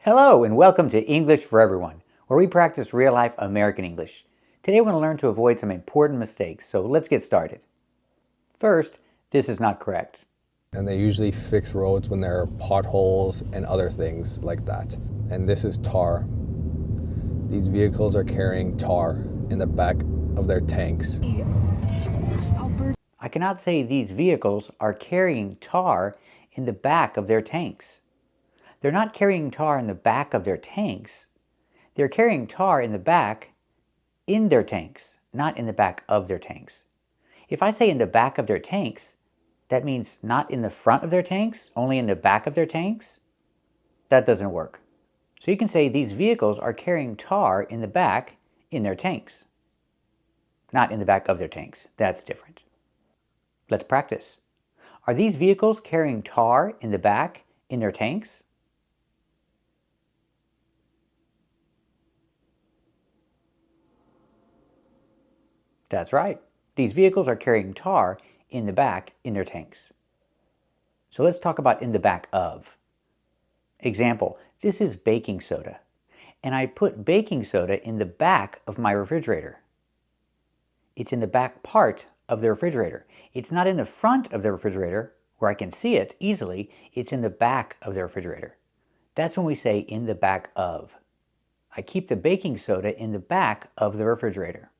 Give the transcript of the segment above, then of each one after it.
Hello and welcome to English for Everyone, where we practice real-life American English. Today we're going to learn to avoid some important mistakes, so let's get started. First, this is not correct. And they usually fix roads when there are potholes and other things like that. And this is tar. These vehicles are carrying tar in the back of their tanks. I cannot say these vehicles are carrying tar in the back of their tanks. They're not carrying tar in the back of their tanks. They're carrying tar in the back in their tanks, not in the back of their tanks. If I say in the back of their tanks, that means not in the front of their tanks, only in the back of their tanks. That doesn't work. So you can say these vehicles are carrying tar in the back in their tanks, not in the back of their tanks. That's different. Let's practice. Are these vehicles carrying tar in the back in their tanks? That's right. These vehicles are carrying tar in the back in their tanks. So let's talk about in the back of. Example, this is baking soda, and I put baking soda in the back of my refrigerator. It's in the back part of the refrigerator. It's not in the front of the refrigerator where I can see it easily. It's in the back of the refrigerator. That's when we say in the back of. I keep the baking soda in the back of the refrigerator.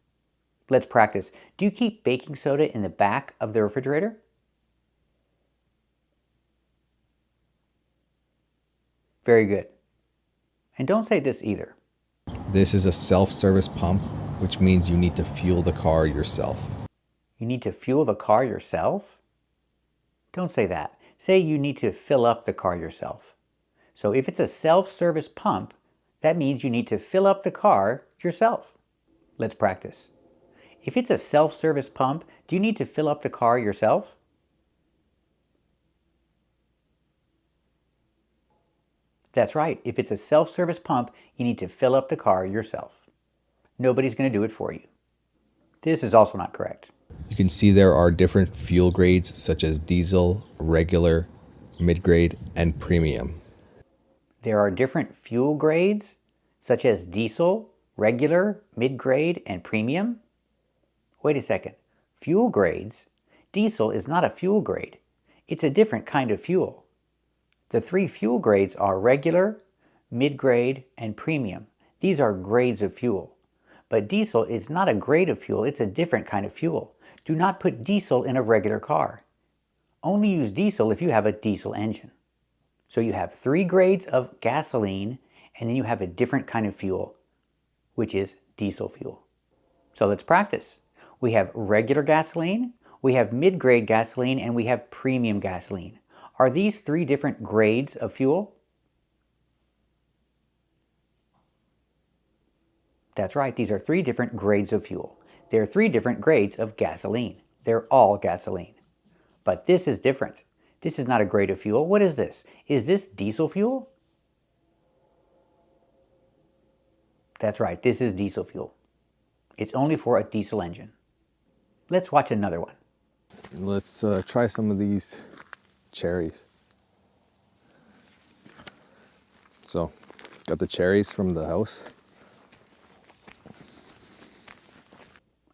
Let's practice. Do you keep baking soda in the back of the refrigerator? Very good. And don't say this either. This is a self-service pump, which means you need to fuel the car yourself. You need to fuel the car yourself? Don't say that. Say you need to fill up the car yourself. So if it's a self-service pump, that means you need to fill up the car yourself. Let's practice. If it's a self-service pump, do you need to fill up the car yourself? That's right. If it's a self-service pump, you need to fill up the car yourself. Nobody's going to do it for you. This is also not correct. You can see there are different fuel grades such as diesel, regular, mid-grade, and premium. There are different fuel grades such as diesel, regular, mid-grade, and premium. Wait a second. Fuel grades? Diesel is not a fuel grade. It's a different kind of fuel. The three fuel grades are regular, mid-grade, and premium. These are grades of fuel. But diesel is not a grade of fuel. It's a different kind of fuel. Do not put diesel in a regular car. Only use diesel if you have a diesel engine. So you have three grades of gasoline, and then you have a different kind of fuel, which is diesel fuel. So let's practice. We have regular gasoline, we have mid-grade gasoline, and we have premium gasoline. Are these three different grades of fuel? That's right, these are three different grades of fuel. There are three different grades of gasoline. They're all gasoline. But this is different. This is not a grade of fuel. What is this? Is this diesel fuel? That's right, this is diesel fuel. It's only for a diesel engine. Let's watch another one. Let's try some of these cherries. So, got the cherries from the house.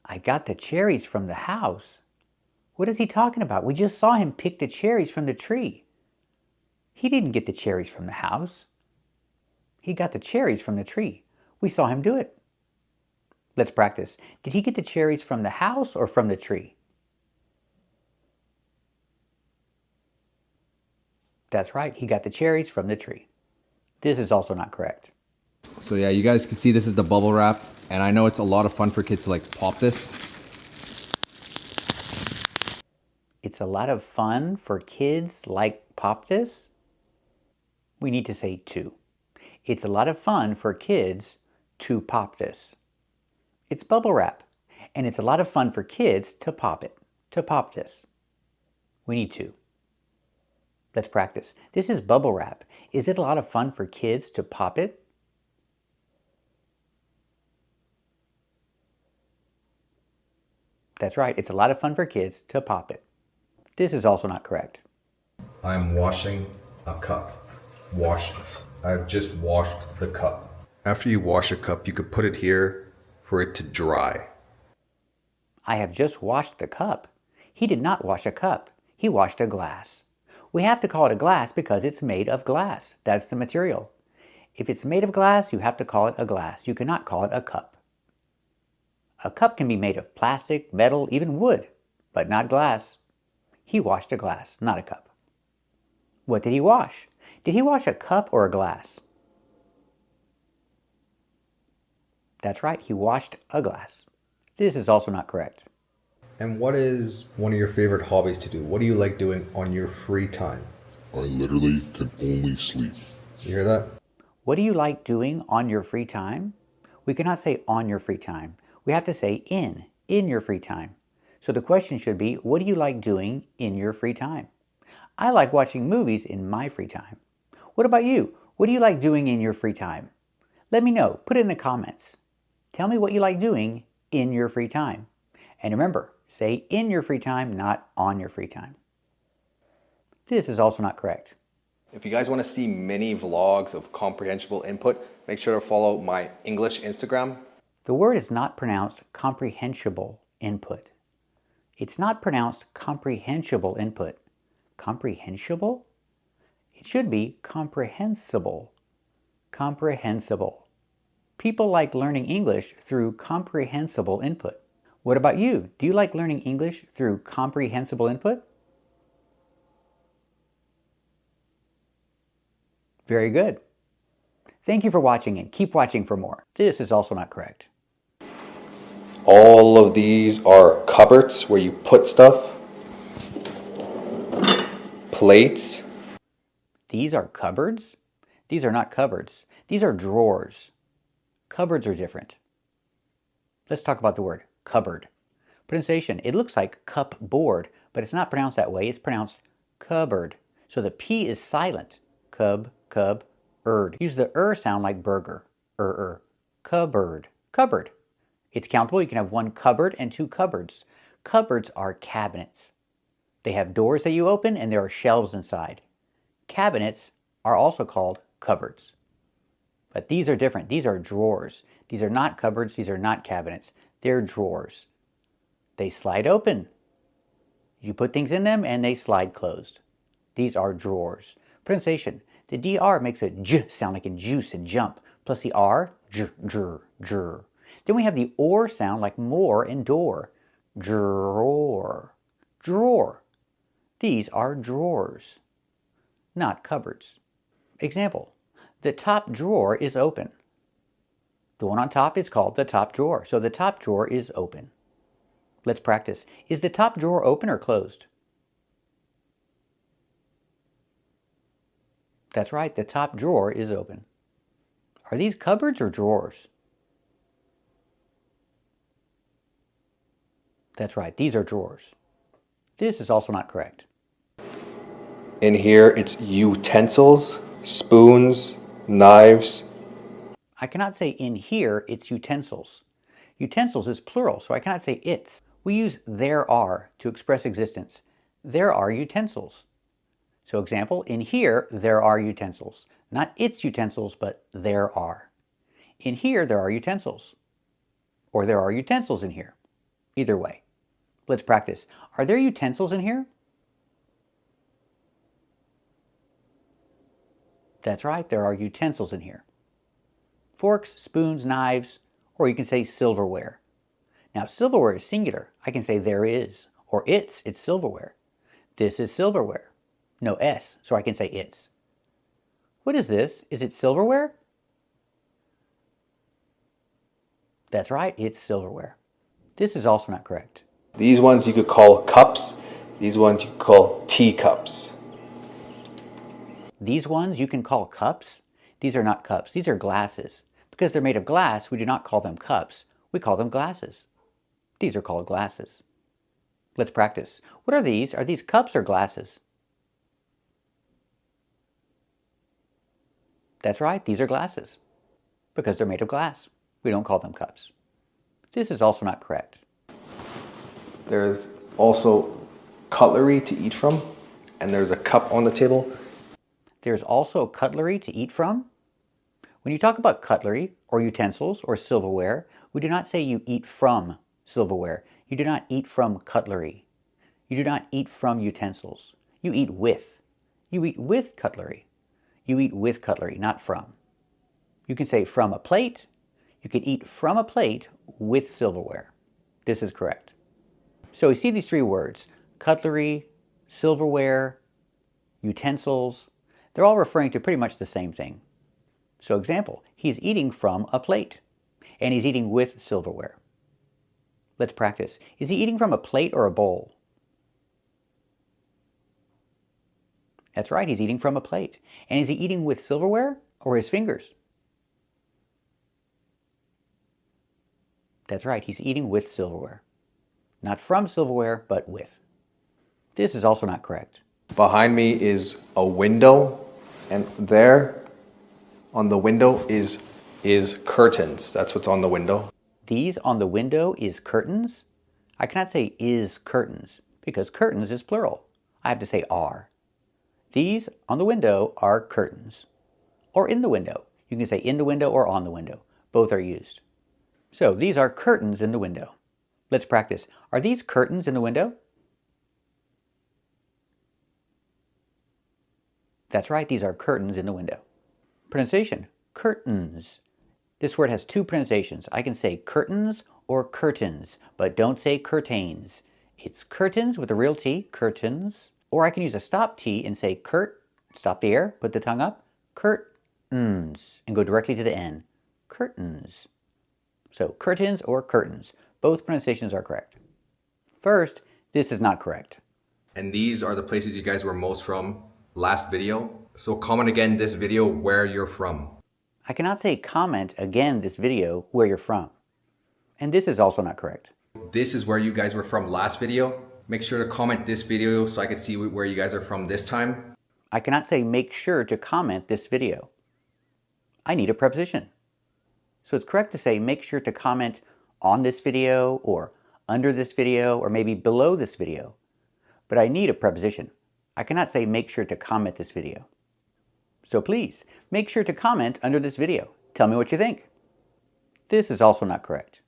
I got the cherries from the house. What is he talking about? We just saw him pick the cherries from the tree. He didn't get the cherries from the house. He got the cherries from the tree. We saw him do it. Let's practice. Did he get the cherries from the house or from the tree? That's right, he got the cherries from the tree. This is also not correct. So yeah, you guys can see this is the bubble wrap, and I know it's a lot of fun for kids to like pop this. It's a lot of fun for kids like pop this. We need to say to. It's a lot of fun for kids to pop this. It's bubble wrap, and it's a lot of fun for kids to pop it, to pop this. We need to. Let's practice. This is bubble wrap. Is it a lot of fun for kids to pop it? That's right, it's a lot of fun for kids to pop it. This is also not correct. I'm washing a cup. Wash I've just washed the cup. After you wash a cup, you could put it here for it to dry. I have just washed the cup. He did not wash a cup. He washed a glass. We have to call it a glass because it's made of glass. That's the material. If it's made of glass, you have to call it a glass. You cannot call it a cup. A cup can be made of plastic, metal, even wood, but not glass. He washed a glass, not a cup. What did he wash? Did he wash a cup or a glass? That's right, he washed a glass. This is also not correct. And what is one of your favorite hobbies to do? What do you like doing on your free time? I literally can only sleep. You hear that? What do you like doing on your free time? We cannot say on your free time. We have to say in your free time. So the question should be, what do you like doing in your free time? I like watching movies in my free time. What about you? What do you like doing in your free time? Let me know. Put it in the comments. Tell me what you like doing in your free time. And remember, say in your free time, not on your free time. This is also not correct. If you guys want to see mini vlogs of comprehensible input, make sure to follow my English Instagram. The word is not pronounced comprehensible input. It's not pronounced comprehensible input. Comprehensible? It should be comprehensible. Comprehensible. People like learning English through comprehensible input. What about you? Do you like learning English through comprehensible input? Very good. Thank you for watching and keep watching for more. This is also not correct. All of these are cupboards where you put stuff. Plates. These are cupboards? These are not cupboards. These are drawers. Cupboards are different. Let's talk about the word cupboard. Pronunciation, it looks like cupboard, but it's not pronounced that way. It's pronounced cupboard. So the P is silent. Cupboard. Use the sound like burger. Cupboard. Cupboard. It's countable. You can have one cupboard and two cupboards. Cupboards are cabinets. They have doors that you open and there are shelves inside. Cabinets are also called cupboards. But these are different. These are drawers. These are not cupboards. These are not cabinets. They're drawers. They slide open. You put things in them and they slide closed. These are drawers. Pronunciation. The DR makes a J sound like in juice and jump. Plus the R, jr. Then we have the OR sound like more and door. Drawer. Drawer. These are drawers, not cupboards. Example. The top drawer is open. The one on top is called the top drawer. So the top drawer is open. Let's practice. Is the top drawer open or closed? That's right, the top drawer is open. Are these cupboards or drawers? That's right, these are drawers. This is also not correct. In here, it's utensils, spoons, knives. I cannot say in here, it's utensils. Utensils is plural, so I cannot say it's. We use there are to express existence. There are utensils. So example, in here, there are utensils. Not its utensils, but there are. In here, there are utensils. Or there are utensils in here. Either way. Let's practice. Are there utensils in here? That's right, there are utensils in here. Forks, spoons, knives, or you can say silverware. Now silverware is singular. I can say there is, or it's silverware. This is silverware. No S, so I can say it's. What is this? Is it silverware? That's right, it's silverware. This is also not correct. These ones you could call cups. These ones you could call teacups. These ones you can call cups. These are not cups. These are glasses. Because they're made of glass, we do not call them cups. We call them glasses. These are called glasses. Let's practice. What are these? Are these cups or glasses? That's right, these are glasses. Because they're made of glass. We don't call them cups. This is also not correct. There's also cutlery to eat from, and there's a cup on the table. There's also cutlery to eat from. When you talk about cutlery or utensils or silverware, we do not say you eat from silverware. You do not eat from cutlery. You do not eat from utensils. You eat with. You eat with cutlery. You eat with cutlery, not from. You can say from a plate. You can eat from a plate with silverware. This is correct. So we see these three words, cutlery, silverware, utensils. They're all referring to pretty much the same thing. So example, he's eating from a plate, and he's eating with silverware. Let's practice. Is he eating from a plate or a bowl? That's right, he's eating from a plate. And is he eating with silverware or his fingers? That's right, he's eating with silverware. Not from silverware, but with. This is also not correct. Behind me is a window, and there on the window is curtains. That's what's on the window. These on the window is curtains. I cannot say is curtains because curtains is plural. I have to say are. These on the window are curtains. Or in the window. You can say in the window or on the window. Both are used. So these are curtains in the window. Let's practice. Are these curtains in the window? That's right, these are curtains in the window. Pronunciation, curtains. This word has two pronunciations. I can say curtains or curtains, but don't say curtains. It's curtains with a real T, curtains. Or I can use a stop T and say curt, stop the air, put the tongue up, curtains, and go directly to the N, curtains. So curtains or curtains. Both pronunciations are correct. First, this is not correct. And these are the places you guys were most from last video. So comment again this video where you're from. I cannot say comment again this video where you're from. And this is also not correct. This is where you guys were from last video. Make sure to comment this video so I can see where you guys are from this time. I cannot say make sure to comment this video. I need a preposition. So it's correct to say make sure to comment on this video or under this video or maybe below this video. But I need a preposition. I cannot say make sure to comment this video. So please, make sure to comment under this video. Tell me what you think. This is also not correct.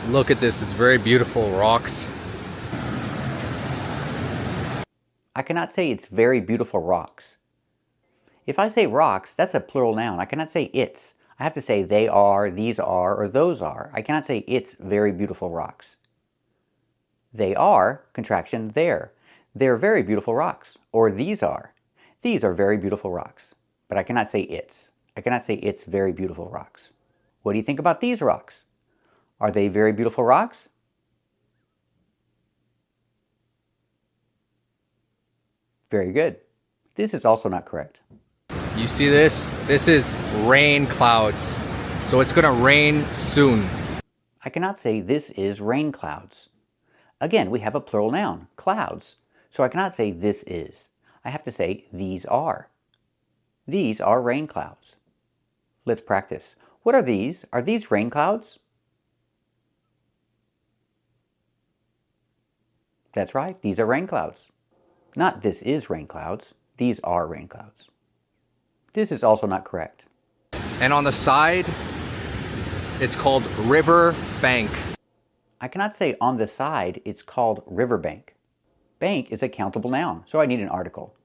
Look at this, it's very beautiful rocks. I cannot say it's very beautiful rocks. If I say rocks, that's a plural noun. I cannot say it's. I have to say they are, these are, or those are. I cannot say it's very beautiful rocks. They are, contraction, they're. They're very beautiful rocks. Or these are. These are very beautiful rocks. But I cannot say it's. I cannot say it's very beautiful rocks. What do you think about these rocks? Are they very beautiful rocks? Very good. This is also not correct. You see this? This is rain clouds. So it's gonna rain soon. I cannot say this is rain clouds. Again, we have a plural noun, clouds. So I cannot say this is. I have to say these are. These are rain clouds. Let's practice. What are these? Are these rain clouds? That's right, these are rain clouds. Not this is rain clouds. These are rain clouds. This is also not correct. And on the side, it's called river bank. I cannot say on the side, it's called riverbank. Bank is a countable noun, so I need an article.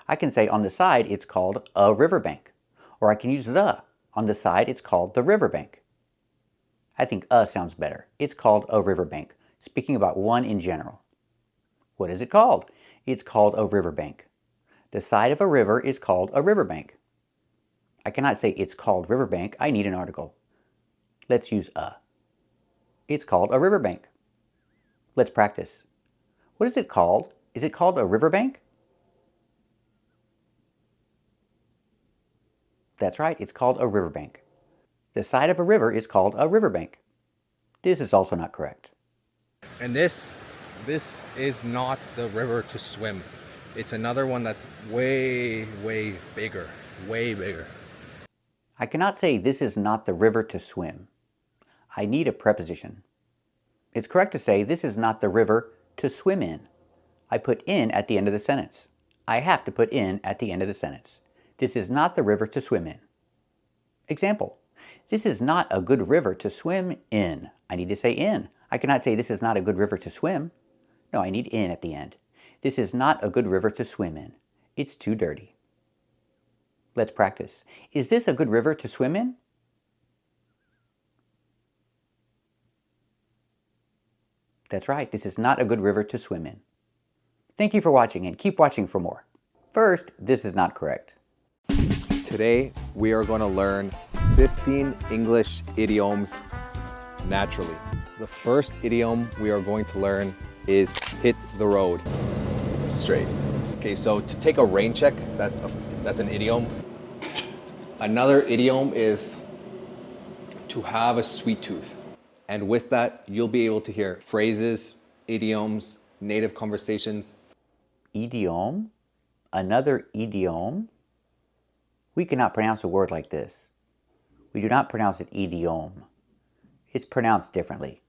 I can say on the side, it's called a riverbank. Or I can use the. On the side, it's called the riverbank. I think sounds better. It's called a riverbank, speaking about one in general. What is it called? It's called a riverbank. The side of a river is called a riverbank. I cannot say it's called riverbank. I need an article. Let's use a. It's called a riverbank. Let's practice. What is it called? Is it called a riverbank? That's right, it's called a riverbank. The side of a river is called a riverbank. This is also not correct. And this is not the river to swim. It's another one that's way, way bigger. Way bigger. I cannot say this is not the river to swim. I need a preposition. It's correct to say this is not the river to swim in. I put in at the end of the sentence. I have to put in at the end of the sentence. This is not the river to swim in. Example, this is not a good river to swim in. I need to say in. I cannot say this is not a good river to swim. No, I need in at the end. This is not a good river to swim in. It's too dirty. Let's practice. Is this a good river to swim in? That's right, this is not a good river to swim in. Thank you for watching and keep watching for more. First, this is not correct. Today, we are going to learn 15 English idioms naturally. The first idiom we are going to learn is hit the road. Straight. Okay, so to take a rain check, that's an idiom. Another idiom is to have a sweet tooth. And with that, you'll be able to hear phrases, idioms, native conversations. Idiom? Another idiom? We cannot pronounce a word like this. We do not pronounce it idiom. It's pronounced differently.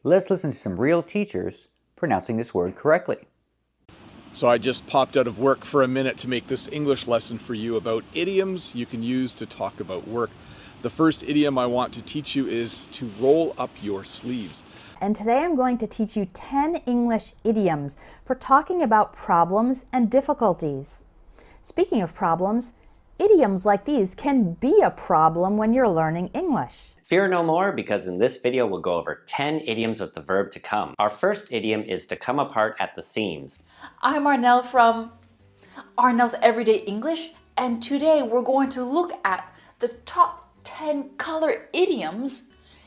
Let's listen to some real teachers pronouncing this word correctly. So I just popped out of work for a minute to make this English lesson for you about idioms you can use to talk about work. The first idiom I want to teach you is to roll up your sleeves. And today I'm going to teach you 10 English idioms for talking about problems and difficulties. Speaking of problems, idioms like these can be a problem when you're learning English. Fear no more, because in this video we'll go over 10 idioms with the verb to come. Our first idiom is to come apart at the seams. I'm Arnell from Arnell's Everyday English, and today we're going to look at the top 10 color idioms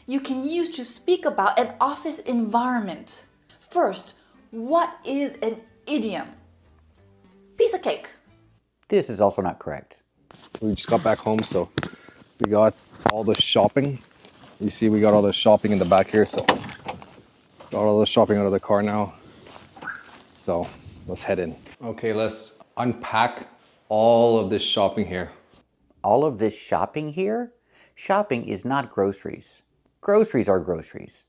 you can use to speak about an office environment. First, what is an idiom? Piece of cake. This is also not correct. We just got back home, so we got all the shopping. You see, we got all the shopping in the back here, so got all the shopping out of the car now. So let's head in. Okay, let's unpack all of this shopping here. All of this shopping here? Shopping is not groceries. Groceries are groceries.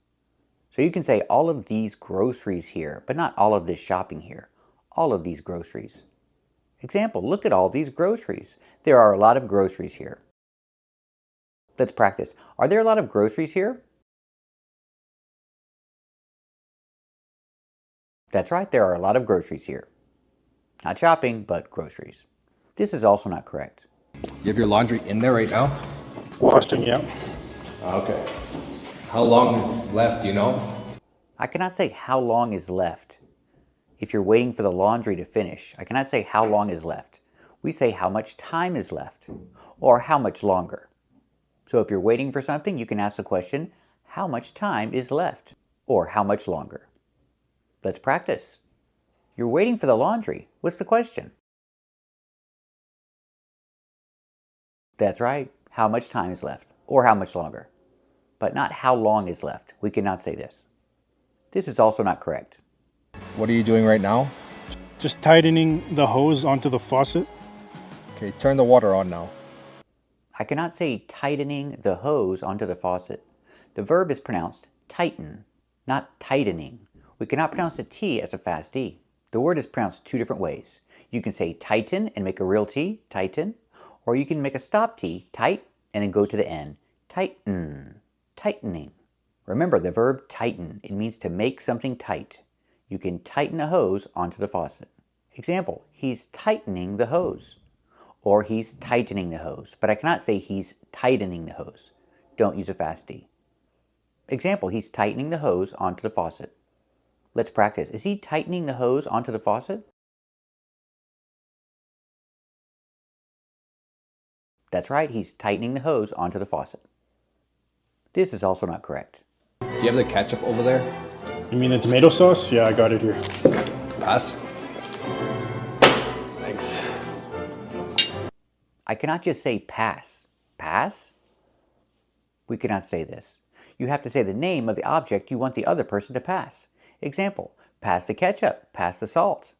So you can say all of these groceries here, but not all of this shopping here. All of these groceries. Example, look at all these groceries. There are a lot of groceries here. Let's practice. Are there a lot of groceries here? That's right, there are a lot of groceries here. Not shopping, but groceries. This is also not correct. You have your laundry in there right now? Washing, yeah. Okay. How long is left, do you know? I cannot say how long is left. If you're waiting for the laundry to finish, I cannot say how long is left. We say how much time is left, or how much longer. So if you're waiting for something, you can ask the question, how much time is left, or how much longer. Let's practice. You're waiting for the laundry. What's the question? That's right. How much time is left, or how much longer. But not how long is left. We cannot say this. This is also not correct. What are you doing right now? Just tightening the hose onto the faucet. Okay, turn the water on now. I cannot say tightening the hose onto the faucet. The verb is pronounced tighten, not tightening. We cannot pronounce the T as a fast D. The word is pronounced two different ways. You can say tighten and make a real T, tighten, or you can make a stop T, tight, and then go to the N, tighten, tightening. Remember the verb tighten. It means to make something tight. You can tighten a hose onto the faucet. Example, he's tightening the hose. Or he's tightening the hose. But I cannot say he's tightening the hose. Don't use a fast D. Example, he's tightening the hose onto the faucet. Let's practice. Is he tightening the hose onto the faucet? That's right, he's tightening the hose onto the faucet. This is also not correct. Do you have the ketchup over there? You mean the tomato sauce? Yeah, I got it here. Pass. Thanks. I cannot just say pass. Pass? We cannot say this. You have to say the name of the object you want the other person to pass. Example, pass the ketchup, pass the salt.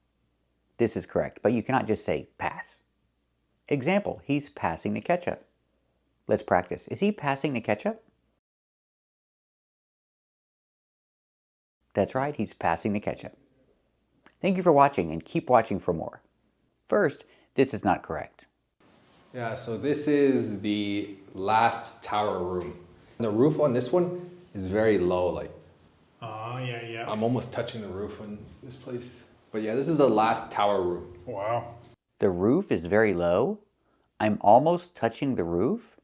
This is correct, but you cannot just say pass. Example, he's passing the ketchup. Let's practice. Is he passing the ketchup? That's right, he's passing the ketchup. Thank you for watching and keep watching for more. First, this is not correct. Yeah, so this is the last tower room. The roof on this one is very low, like. Oh, yeah. I'm almost touching the roof on this place. But yeah, this is the last tower room. Wow. The roof is very low? I'm almost touching the roof?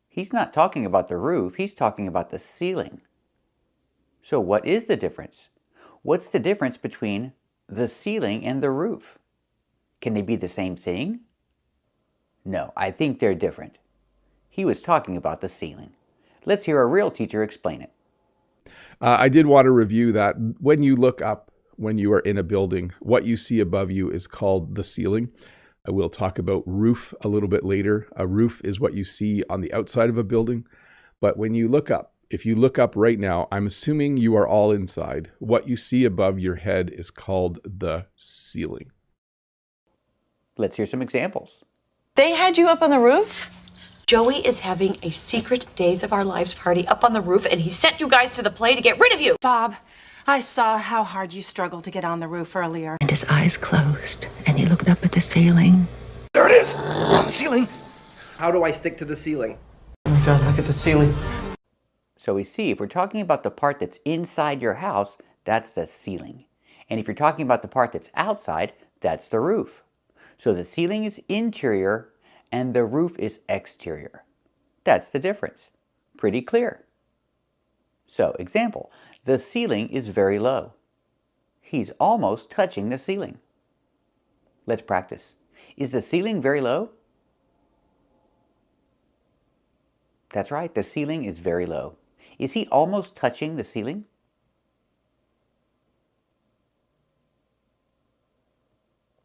He's not talking about the roof, he's talking about the ceiling. So what is the difference? What's the difference between the ceiling and the roof? Can they be the same thing? No, I think they're different. He was talking about the ceiling. Let's hear a real teacher explain it. I did want to review that when you look up, when you are in a building, what you see above you is called the ceiling. I will talk about roof a little bit later. A roof is what you see on the outside of a building. But when you look up, if you look up right now, I'm assuming you are all inside. What you see above your head is called the ceiling. Let's hear some examples. They had you up on the roof? Joey is having a secret Days of Our Lives party up on the roof, and he sent you guys to the play to get rid of you. Bob, I saw how hard you struggled to get on the roof earlier. And his eyes closed, and he looked up at the ceiling. There it is, on the ceiling. How do I stick to the ceiling? Oh my God, look at the ceiling. So we see, if we're talking about the part that's inside your house, that's the ceiling. And if you're talking about the part that's outside, that's the roof. So the ceiling is interior and the roof is exterior. That's the difference. Pretty clear. So, example, the ceiling is very low. He's almost touching the ceiling. Let's practice. Is the ceiling very low? That's right, the ceiling is very low. Is he almost touching the ceiling?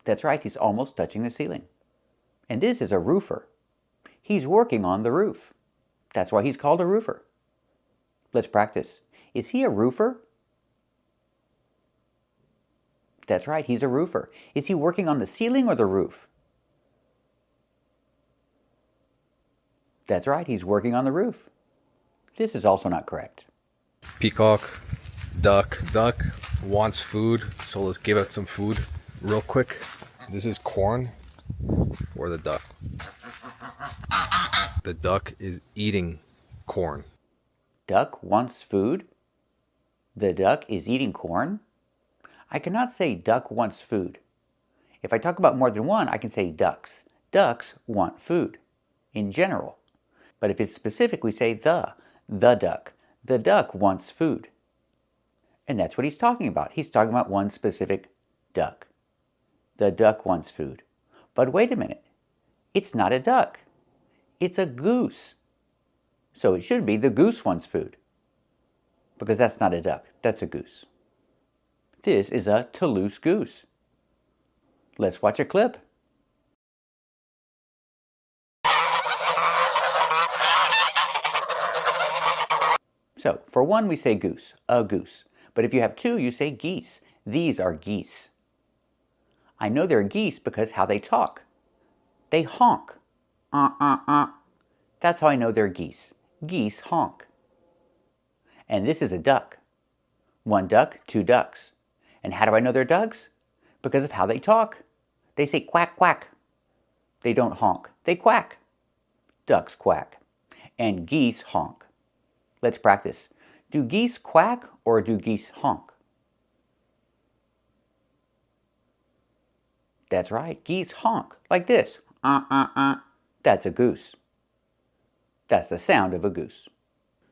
That's right, he's almost touching the ceiling. And this is a roofer. He's working on the roof. That's why he's called a roofer. Let's practice. Is he a roofer? That's right, he's a roofer. Is he working on the ceiling or the roof? That's right, he's working on the roof. This is also not correct. Peacock, duck wants food, so let's give it some food real quick. This is corn or the duck. The duck is eating corn. Duck wants food. The duck is eating corn. I cannot say duck wants food. If I talk about more than one, I can say ducks. Ducks want food in general. But if it's specific, we say the duck. The duck wants food. And that's what he's talking about. He's talking about one specific duck. The duck wants food. But wait a minute. It's not a duck. It's a goose. So it should be the goose wants food. Because that's not a duck. That's a goose. This is a Toulouse goose. Let's watch a clip. So, for one, we say goose, a goose. But if you have two, you say geese. These are geese. I know they're geese because how they talk. They honk. That's how I know they're geese. Geese honk. And this is a duck. One duck, two ducks. And how do I know they're ducks? Because of how they talk. They say quack, quack. They don't honk. They quack. Ducks quack. And geese honk. Let's practice. Do geese quack or do geese honk? That's right. Geese honk like this. That's a goose. That's the sound of a goose.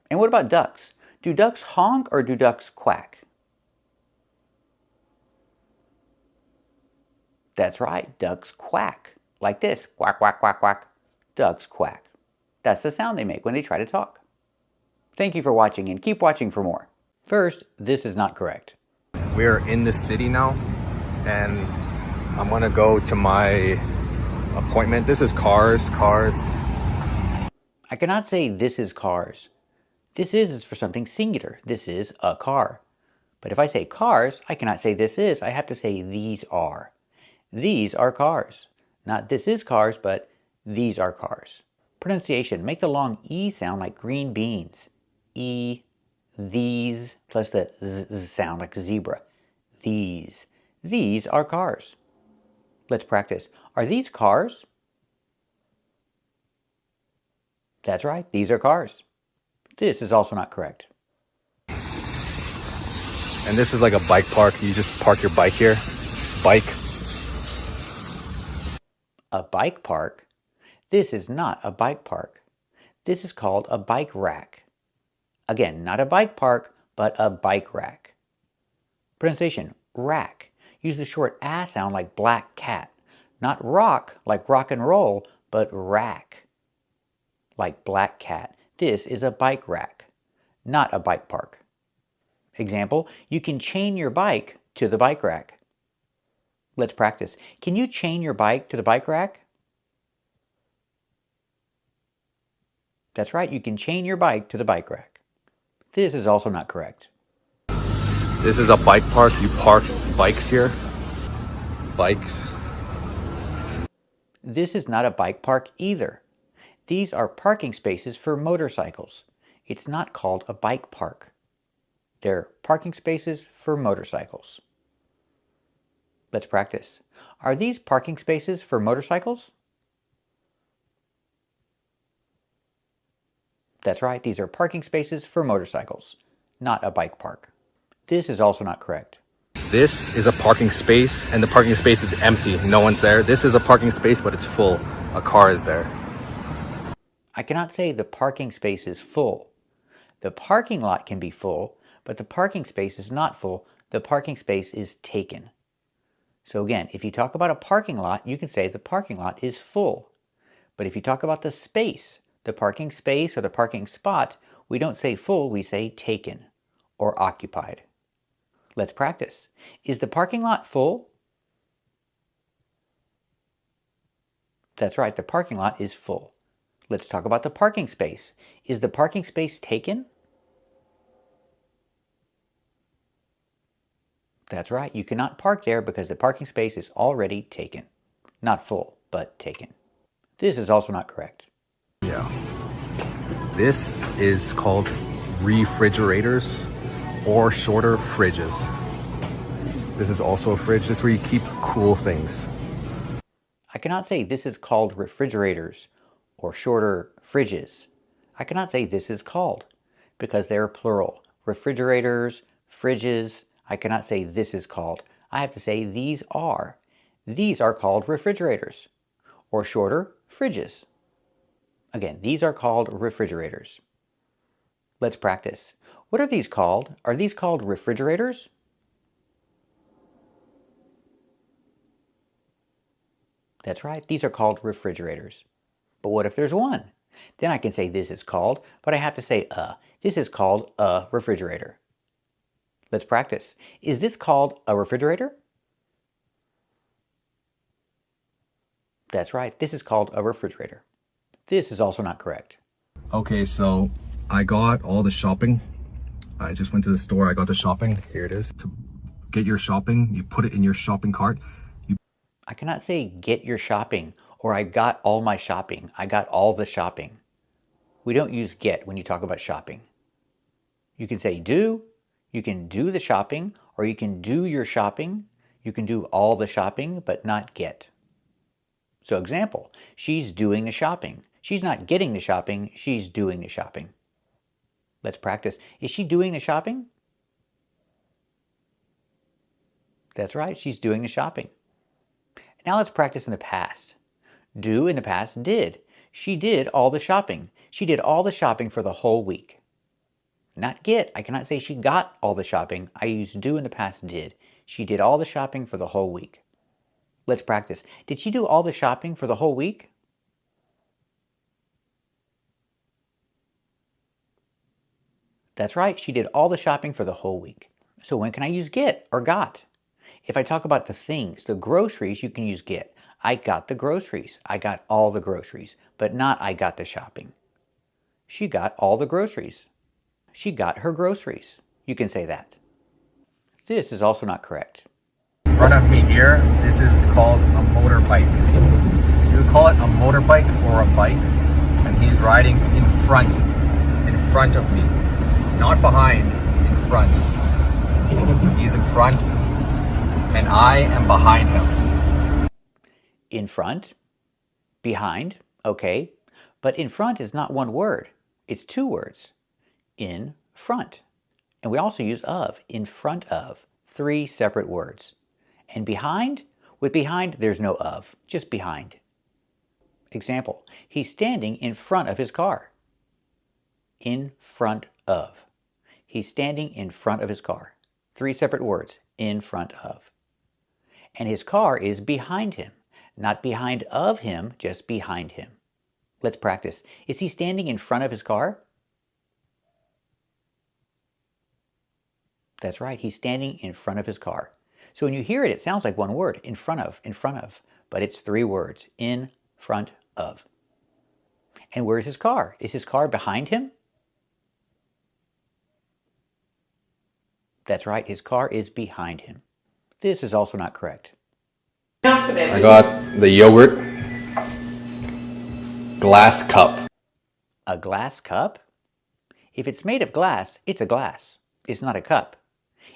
And what about ducks? Do ducks honk or do ducks quack? That's right. Ducks quack like this. Quack, quack, quack, quack. Ducks quack. That's the sound they make when they try to talk. Thank you for watching and keep watching for more. First, this is not correct. We're in the city now and I'm gonna go to my appointment. This is cars. I cannot say this is cars. This is for something singular. This is a car. But if I say cars, I cannot say this is. I have to say these are. These are cars. Not this is cars, but these are cars. Pronunciation. Make the long E sound like green beans. E, these, plus the Z sound like zebra. These are cars. Let's practice. Are these cars? That's right, these are cars. This is also not correct. And this is like a bike park. You just park your bike here. Bike. A bike park? This is not a bike park. This is called a bike rack. Again, not a bike park, but a bike rack. Pronunciation, rack. Use the short A sound like black cat. Not rock like rock and roll, but rack like black cat. This is a bike rack, not a bike park. Example, you can chain your bike to the bike rack. Let's practice. Can you chain your bike to the bike rack? That's right, you can chain your bike to the bike rack. This is also not correct. This is a bike park. You park bikes here. Bikes. This is not a bike park either. These are parking spaces for motorcycles. It's not called a bike park. They're parking spaces for motorcycles. Let's practice. Are these parking spaces for motorcycles? That's right, these are parking spaces for motorcycles, not a bike park. This is also not correct. This is a parking space, and the parking space is empty. No one's there. This is a parking space, but it's full. A car is there. I cannot say the parking space is full. The parking lot can be full, but the parking space is not full. The parking space is taken. So again, if you talk about a parking lot, you can say the parking lot is full. But if you talk about the space, the parking space or the parking spot, we don't say full, we say taken or occupied. Let's practice. Is the parking lot full? That's right, the parking lot is full. Let's talk about the parking space. Is the parking space taken? That's right, you cannot park there because the parking space is already taken. Not full, but taken. This is also not correct. Yeah. This is called refrigerators or shorter fridges. This is also a fridge. This is where you keep cool things. I cannot say this is called refrigerators or shorter fridges. I cannot say this is called because they're plural. Refrigerators, fridges. I cannot say this is called. I have to say these are. These are called refrigerators or shorter fridges. Again, these are called refrigerators. Let's practice. What are these called? Are these called refrigerators? That's right, these are called refrigerators. But what if there's one? Then I can say this is called, but I have to say This is called a refrigerator. Let's practice. Is this called a refrigerator? That's right, this is called a refrigerator. This is also not correct. Okay, so I got all the shopping. I just went to the store, I got the shopping. Here it is. To get your shopping, you put it in your shopping cart. I cannot say get your shopping or I got all my shopping. I got all the shopping. We don't use get when you talk about shopping. You can say do, you can do the shopping, or you can do your shopping. You can do all the shopping, but not get. So example, she's doing the shopping. She's not getting the shopping, she's doing the shopping. Let's practice. Is she doing the shopping? That's right, she's doing the shopping. Now let's practice in the past. Do in the past did. She did all the shopping. She did all the shopping for the whole week. Not get. I cannot say she got all the shopping. I use do in the past did. She did all the shopping for the whole week. Let's practice. Did she do all the shopping for the whole week? That's right, she did all the shopping for the whole week. So when can I use get or got? If I talk about the things, the groceries, you can use get. I got the groceries. I got all the groceries, but not I got the shopping. She got all the groceries. She got her groceries. You can say that. This is also not correct. In front of me here, this is called a motorbike. You would call it a motorbike or a bike, and he's riding in front of me. Not behind, in front. He's in front, and I am behind him. In front, behind, okay, but in front is not one word, it's two words. In front. And we also use of, in front of, three separate words. And behind, with behind there's no of, just behind. Example, he's standing in front of his car. In front of. He's standing in front of his car. Three separate words, in front of. And his car is behind him. Not behind of him, just behind him. Let's practice. Is he standing in front of his car? That's right, he's standing in front of his car. So when you hear it, it sounds like one word, in front of, but it's three words, in front of. And where's his car? Is his car behind him? That's right, his car is behind him. This is also not correct. I got the yogurt glass cup. A glass cup? If it's made of glass, it's a glass. It's not a cup.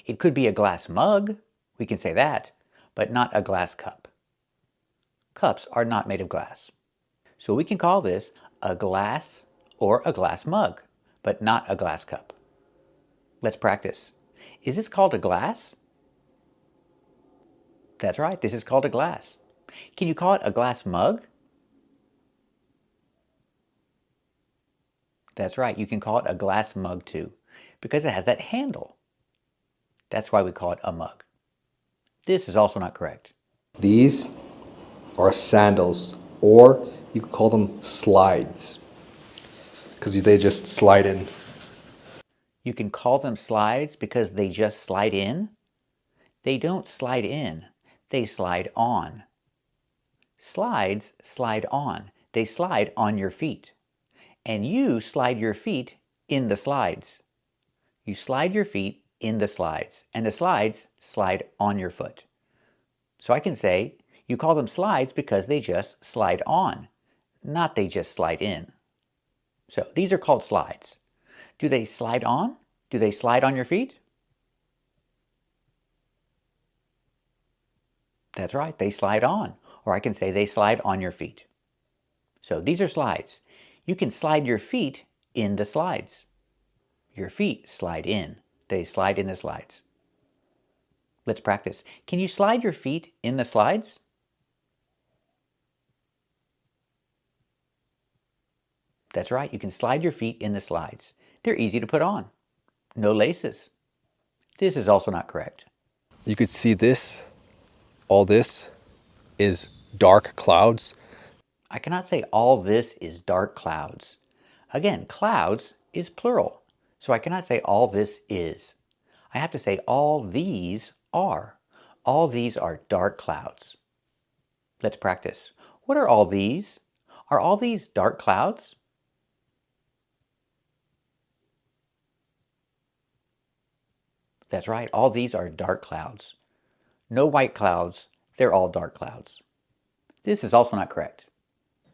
It could be a glass mug, we can say that, but not a glass cup. Cups are not made of glass. So we can call this a glass or a glass mug, but not a glass cup. Let's practice. Is this called a glass? That's right, this is called a glass. Can you call it a glass mug? That's right, you can call it a glass mug too, because it has that handle. That's why we call it a mug. This is also not correct. These are sandals, or you could call them slides, because they just slide in. You can call them slides because they just slide in? They don't slide in, they slide on. Slides slide on. They slide on your feet. And you slide your feet in the slides. You slide your feet in the slides, and the slides slide on your foot. So I can say, you call them slides because they just slide on, not they just slide in. So these are called slides. Do they slide on? Do they slide on your feet? That's right, they slide on. Or I can say they slide on your feet. So these are slides. You can slide your feet in the slides. Your feet slide in. They slide in the slides. Let's practice. Can you slide your feet in the slides? That's right, you can slide your feet in the slides. They're easy to put on. No laces. This is also not correct. You could see this, all this is dark clouds. I cannot say all this is dark clouds. Again, clouds is plural, so I cannot say all this is. I have to say all these are. All these are dark clouds. Let's practice. What are all these? Are all these dark clouds? That's right, all these are dark clouds. No white clouds, they're all dark clouds. This is also not correct.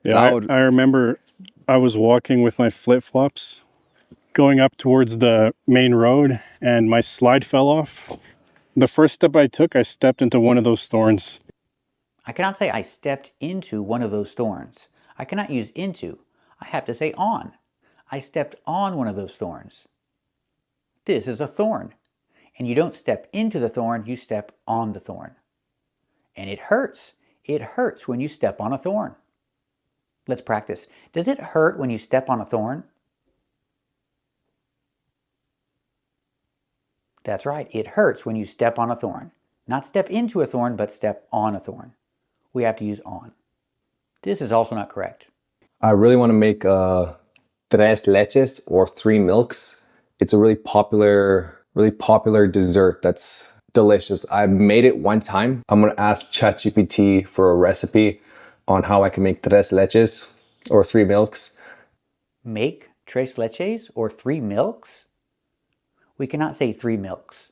Yeah, I remember I was walking with my flip-flops going up towards the main road and my slide fell off. The first step I took, I stepped into one of those thorns. I cannot say I stepped into one of those thorns. I cannot use into. I have to say on. I stepped on one of those thorns. This is a thorn. And you don't step into the thorn, you step on the thorn. And it hurts. It hurts when you step on a thorn. Let's practice. Does it hurt when you step on a thorn? That's right, it hurts when you step on a thorn. Not step into a thorn, but step on a thorn. We have to use on. This is also not correct. I really want to make tres leches, or 3 milks. It's a really popular dessert that's delicious. I made it one time. I'm going to ask ChatGPT for a recipe on how I can make tres leches, or 3 milks. Make tres leches, or 3 milks? We cannot say 3 milks.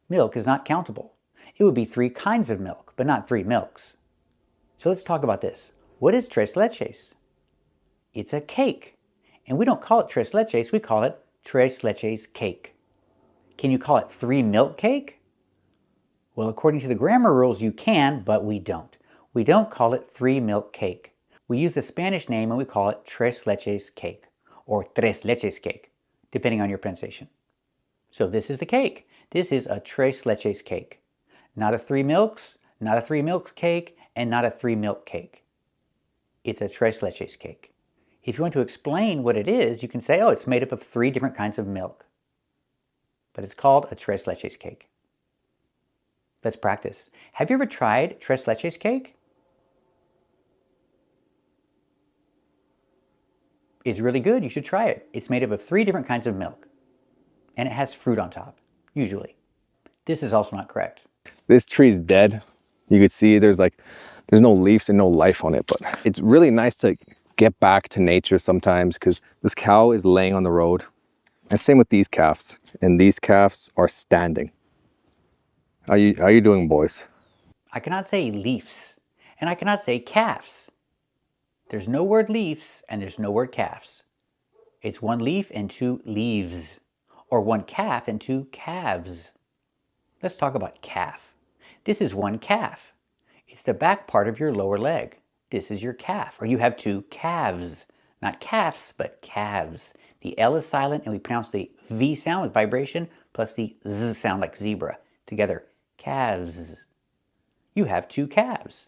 Milk is not countable. It would be 3 kinds of milk, but not 3 milks. So let's talk about this. What is tres leches? It's a cake. And we don't call it tres leches, we call it tres leches cake. Can you call it 3 milk cake? Well, according to the grammar rules, you can, but we don't. We don't call it 3-milk cake. We use the Spanish name and we call it tres leches cake or tres leches cake, depending on your pronunciation. So this is the cake. This is a tres leches cake. Not a 3 milks, not a 3 milks cake, and not a 3-milk cake. It's a tres leches cake. If you want to explain what it is, you can say, oh, it's made up of 3 different kinds of milk. But it's called a tres leches cake. Let's practice. Have you ever tried tres leches cake? It's really good. You should try it. It's made up of 3 different kinds of milk. And it has fruit on top, usually. This is also not correct. This tree is dead. You could see there's no leaves and no life on it, but it's really nice to get back to nature sometimes because this cow is laying on the road. And same with these calves. And these calves are standing. How you doing, boys? I cannot say leaves, and I cannot say calves. There's no word leaves and there's no word calves. It's 1 leaf and 2 leaves, or 1 calf and 2 calves. Let's talk about calf. This is 1 calf. It's the back part of your lower leg. This is your calf, or you have 2 calves. Not calves, but calves. The L is silent and we pronounce the V sound with vibration plus the Z sound like zebra. Together, calves. You have 2 calves.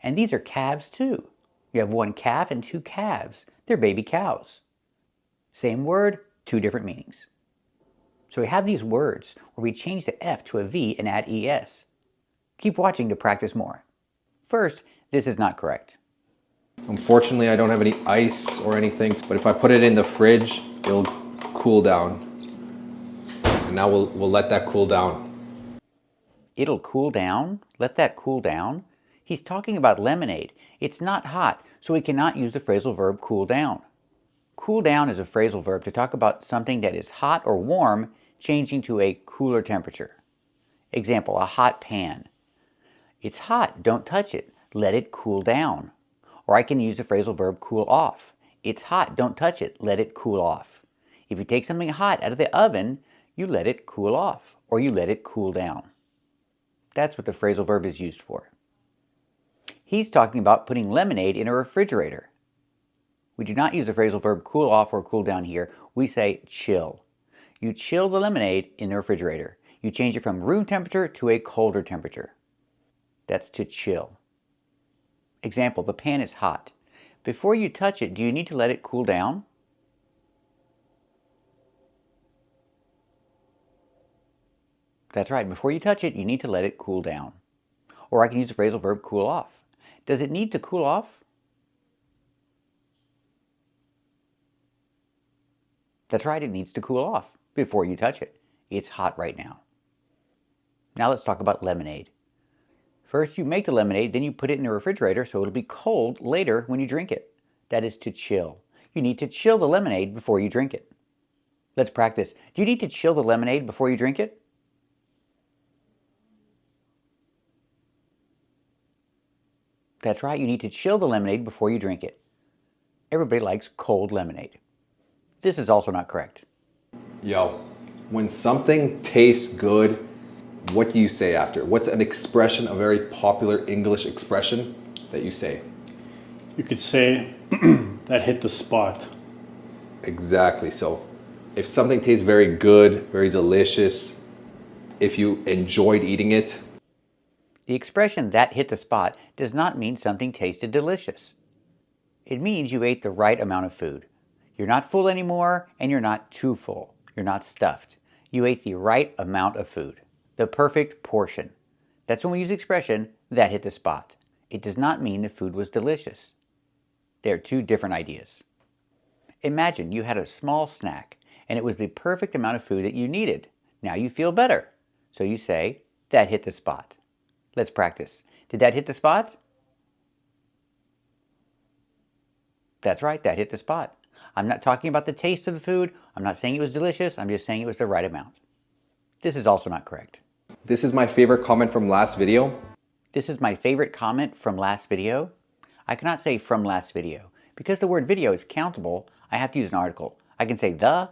And these are calves too. You have 1 calf and 2 calves. They're baby cows. Same word, 2 different meanings. So we have these words where we change the F to a V and add ES. Keep watching to practice more. First, this is not correct. Unfortunately, I don't have any ice or anything, but if I put it in the fridge, it'll cool down. And now we'll let that cool down. It'll cool down? Let that cool down? He's talking about lemonade. It's not hot, so we cannot use the phrasal verb cool down. Cool down is a phrasal verb to talk about something that is hot or warm changing to a cooler temperature. Example, a hot pan. It's hot, don't touch it. Let it cool down. Or I can use the phrasal verb cool off. It's hot, don't touch it. Let it cool off. If you take something hot out of the oven, you let it cool off, or you let it cool down. That's what the phrasal verb is used for. He's talking about putting lemonade in a refrigerator. We do not use the phrasal verb cool off or cool down here. We say chill. You chill the lemonade in the refrigerator. You change it from room temperature to a colder temperature. That's to chill. Example, the pan is hot. Before you touch it, do you need to let it cool down? That's right. Before you touch it, you need to let it cool down. Or I can use the phrasal verb cool off. Does it need to cool off? That's right, it needs to cool off before you touch it. It's hot right now. Now let's talk about lemonade. First you make the lemonade, then you put it in the refrigerator so it'll be cold later when you drink it. That is to chill. You need to chill the lemonade before you drink it. Let's practice. Do you need to chill the lemonade before you drink it? That's right, you need to chill the lemonade before you drink it. Everybody likes cold lemonade. This is also not correct. Yo, when something tastes good, what do you say after? What's an expression, a very popular English expression that you say? You could say, that hit the spot. Exactly. So if something tastes very good, very delicious, if you enjoyed eating it. The expression that hit the spot does not mean something tasted delicious. It means you ate the right amount of food. You're not full anymore and you're not too full. You're not stuffed. You ate the right amount of food. The perfect portion. That's when we use the expression that hit the spot. It does not mean the food was delicious. They're 2 different ideas. Imagine you had a small snack and it was the perfect amount of food that you needed. Now you feel better. So you say, that hit the spot. Let's practice. Did that hit the spot? That's right, that hit the spot. I'm not talking about the taste of the food. I'm not saying it was delicious. I'm just saying it was the right amount. This is also not correct. This is my favorite comment from last video. This is my favorite comment from last video. I cannot say from last video. Because the word video is countable, I have to use an article. I can say the.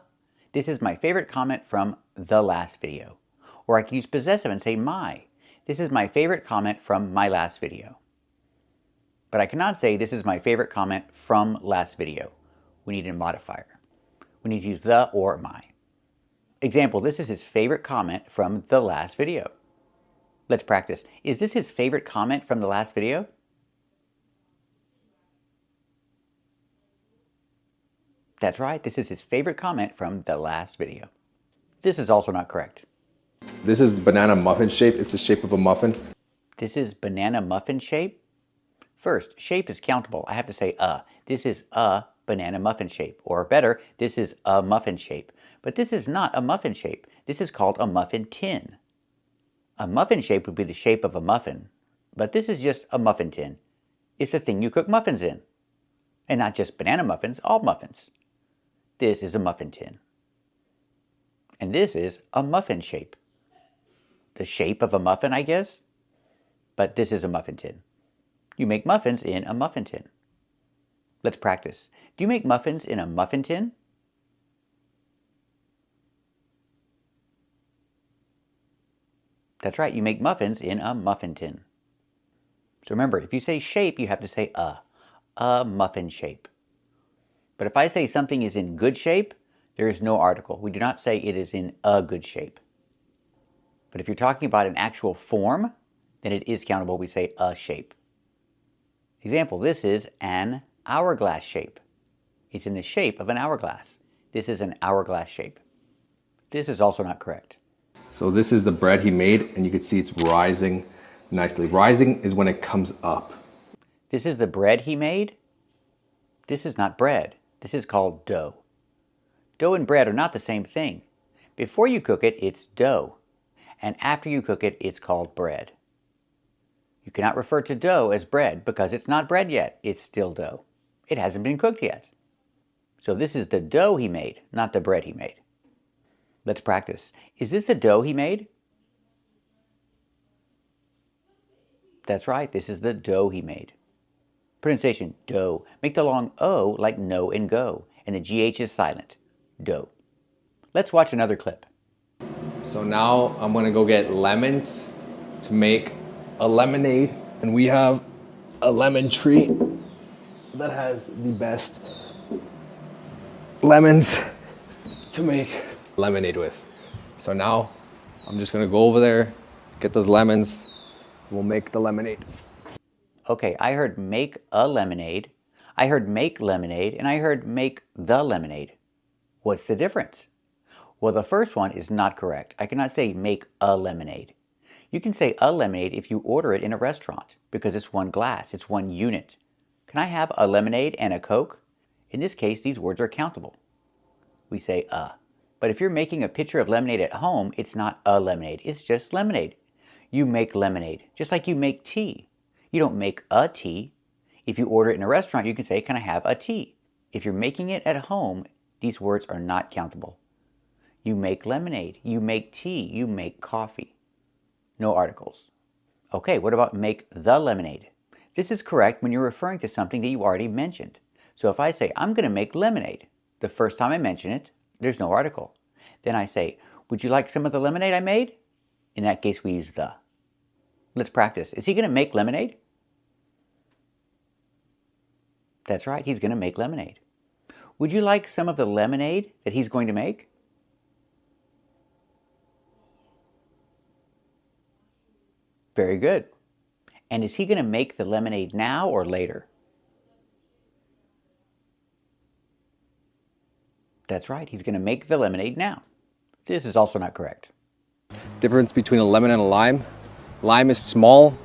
This is my favorite comment from the last video. Or I can use possessive and say my. This is my favorite comment from my last video. But I cannot say this is my favorite comment from last video. We need a modifier. We need to use the or my. Example, this is his favorite comment from the last video. Let's practice. Is this his favorite comment from the last video? That's right, this is his favorite comment from the last video. This is also not correct. This is banana muffin shape. It's the shape of a muffin. This is banana muffin shape. First, shape is countable. I have to say This is a banana muffin shape. Or better, this is a muffin shape. But this is not a muffin shape. This is called a muffin tin. A muffin shape would be the shape of a muffin. But this is just a muffin tin. It's the thing you cook muffins in. And not just banana muffins, all muffins. This is a muffin tin. And this is a muffin shape. The shape of a muffin, I guess? But this is a muffin tin. You make muffins in a muffin tin. Let's practice. Do you make muffins in a muffin tin? That's right, you make muffins in a muffin tin. So remember, if you say shape, you have to say a muffin shape. But if I say something is in good shape, there is no article. We do not say it is in a good shape. But if you're talking about an actual form, then it is countable. We say a shape. Example, this is an hourglass shape. It's in the shape of an hourglass. This is an hourglass shape. This is also not correct. So this is the bread he made, and you can see it's rising nicely. Rising is when it comes up. This is the bread he made? This is not bread. This is called dough. Dough and bread are not the same thing. Before you cook it, it's dough. And after you cook it, it's called bread. You cannot refer to dough as bread because it's not bread yet. It's still dough. It hasn't been cooked yet. So this is the dough he made, not the bread he made. Let's practice. Is this the dough he made? That's right, this is the dough he made. Pronunciation, dough. Make the long O like no and go, and the GH is silent. Dough. Let's watch another clip. So now I'm gonna go get lemons to make a lemonade. And we have a lemon tree that has the best lemons to make lemonade with. So now I'm just gonna go over there, get those lemons, and we'll make the lemonade. Okay, I heard make a lemonade, I heard make lemonade, and I heard make the lemonade. What's the difference? Well, the first one is not correct. I cannot say make a lemonade. You can say a lemonade if you order it in a restaurant because it's one glass, it's one unit. Can I have a lemonade and a Coke? In this case, these words are countable. We say a. But if you're making a pitcher of lemonade at home, it's not a lemonade, it's just lemonade. You make lemonade, just like you make tea. You don't make a tea. If you order it in a restaurant, you can say, can I have a tea? If you're making it at home, these words are not countable. You make lemonade, you make tea, you make coffee. No articles. Okay, what about make the lemonade? This is correct when you're referring to something that you already mentioned. So if I say, I'm going to make lemonade, the first time I mention it, there's no article. Then I say, would you like some of the lemonade I made? In that case, we use the. Let's practice. Is he going to make lemonade? That's right, he's going to make lemonade. Would you like some of the lemonade that he's going to make? Very good. And is he going to make the lemonade now or later? That's right, he's going to make the lemonade now. This is also not correct. Difference between a lemon and a lime. Lime is small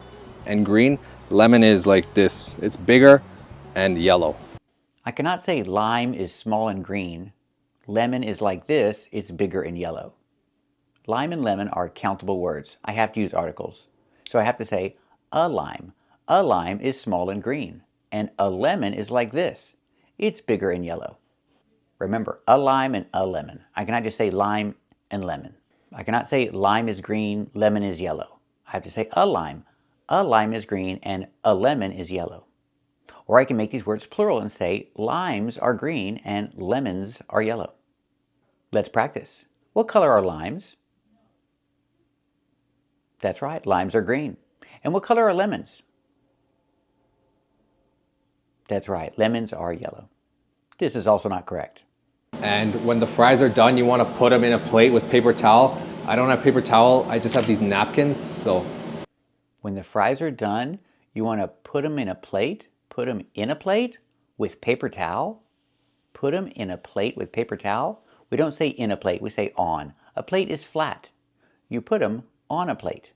and green. Lemon is like this. It's bigger and yellow. I cannot say lime is small and green. Lemon is like this, it's bigger and yellow. Lime and lemon are countable words. I have to use articles. So I have to say a lime. A lime is small and green. And a lemon is like this. It's bigger and yellow. Remember, a lime and a lemon. I cannot just say lime and lemon. I cannot say lime is green, lemon is yellow. I have to say a lime. A lime is green and a lemon is yellow. Or I can make these words plural and say limes are green and lemons are yellow. Let's practice. What color are limes? That's right, limes are green. And what color are lemons? That's right, lemons are yellow. This is also not correct. And when the fries are done, you want to put them in a plate with paper towel. I don't have paper towel, I just have these napkins, so. When the fries are done, you want to put them in a plate? Put them in a plate with paper towel? Put them in a plate with paper towel? We don't say in a plate, we say on. A plate is flat. You put them on a plate.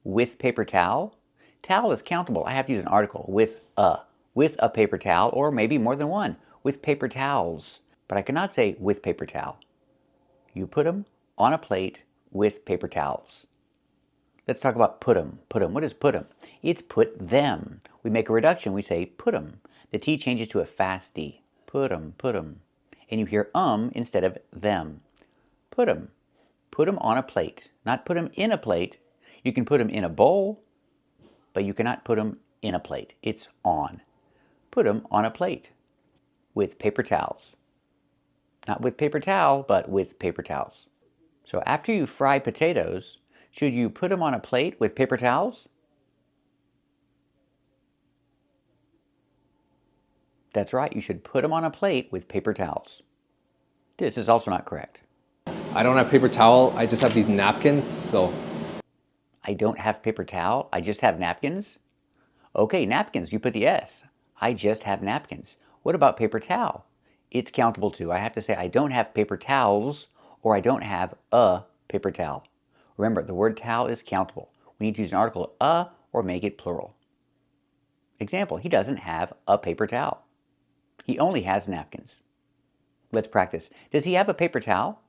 With paper towel? Towel is countable. I have to use an article with a paper towel, or maybe more than one. With paper towels. But I cannot say with paper towel. You put them on a plate with paper towels. Let's talk about put 'em. Put 'em. What is put 'em? It's put them. We make a reduction. We say put 'em. The T changes to a fast D. Put 'em, put 'em. And you hear instead of them. Put 'em. Put 'em on a plate. Not put 'em in a plate. You can put 'em in a bowl, but you cannot put 'em in a plate. It's on. Put 'em on a plate with paper towels. Not with paper towel, but with paper towels. So after you fry potatoes, should you put them on a plate with paper towels? That's right, you should put them on a plate with paper towels. This is also not correct. I don't have paper towel, I just have these napkins, so. I don't have paper towel, I just have napkins? Okay, napkins, you put the S. I just have napkins. What about paper towel? It's countable too. I have to say I don't have paper towels, or I don't have a paper towel. Remember, the word towel is countable. We need to use an article or make it plural. Example, he doesn't have a paper towel. He only has napkins. Let's practice. Does he have a paper towel?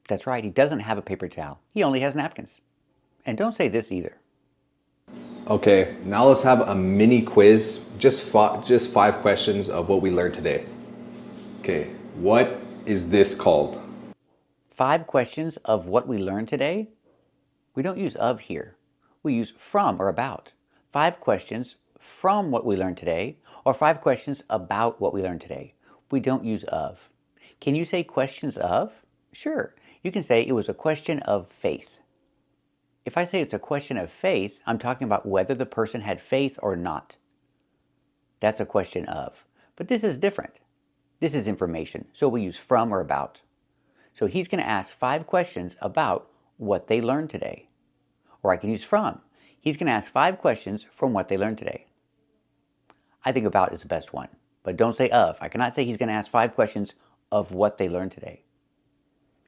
That's right, he doesn't have a paper towel. He only has napkins. And don't say this either. Okay, now let's have a mini quiz, just 5 questions of what we learned today. Okay, what is this called? 5 questions of what we learned today? We don't use of here. We use from or about. 5 questions from what we learned today, or 5 questions about what we learned today. We don't use of. Can you say questions of? Sure. You can say it was a question of faith. If I say it's a question of faith, I'm talking about whether the person had faith or not. That's a question of. But this is different. This is information, so we use from or about. So he's going to ask 5 questions about what they learned today. Or I can use from. He's going to ask 5 questions from what they learned today. I think about is the best one, but don't say of. I cannot say he's going to ask 5 questions of what they learned today.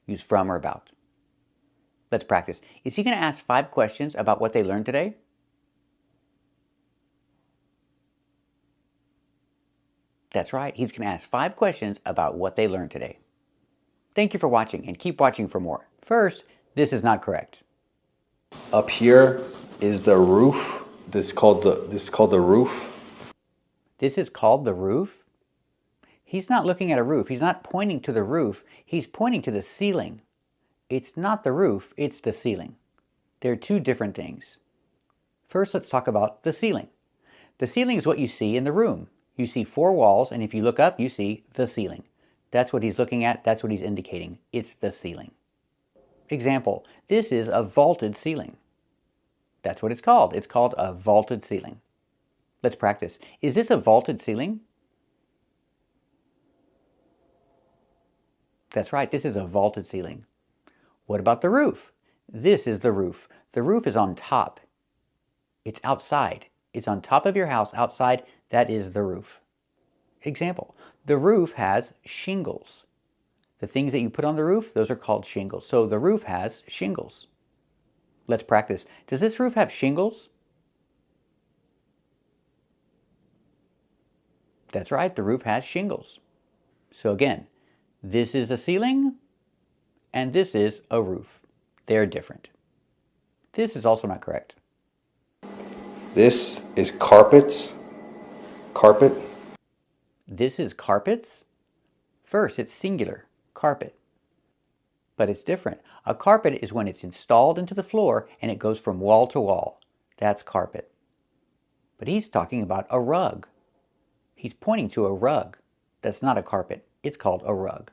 Use from or about. Let's practice. Is he going to ask 5 questions about what they learned today? That's right. He's going to ask 5 questions about what they learned today. Thank you for watching, and keep watching for more. First, this is not correct. Up here is the roof. This is called the roof. This is called the roof? He's not looking at a roof. He's not pointing to the roof. He's pointing to the ceiling. It's not the roof, it's the ceiling. They're 2 different things. First, let's talk about the ceiling. The ceiling is what you see in the room. You see 4 walls, and if you look up, you see the ceiling. That's what he's looking at, that's what he's indicating. It's the ceiling. Example, this is a vaulted ceiling. That's what it's called. It's called a vaulted ceiling. Let's practice. Is this a vaulted ceiling? That's right, this is a vaulted ceiling. What about the roof? This is the roof. The roof is on top. It's outside. It's on top of your house outside. That is the roof. Example, the roof has shingles. The things that you put on the roof, those are called shingles. So the roof has shingles. Let's practice. Does this roof have shingles? That's right, the roof has shingles. So again, this is a ceiling, and this is a roof. They're different. This is also not correct. This is carpets. Carpet. This is carpets. First, it's singular, carpet. But it's different. A carpet is when it's installed into the floor and it goes from wall to wall. That's carpet. But he's talking about a rug. He's pointing to a rug. That's not a carpet. It's called a rug.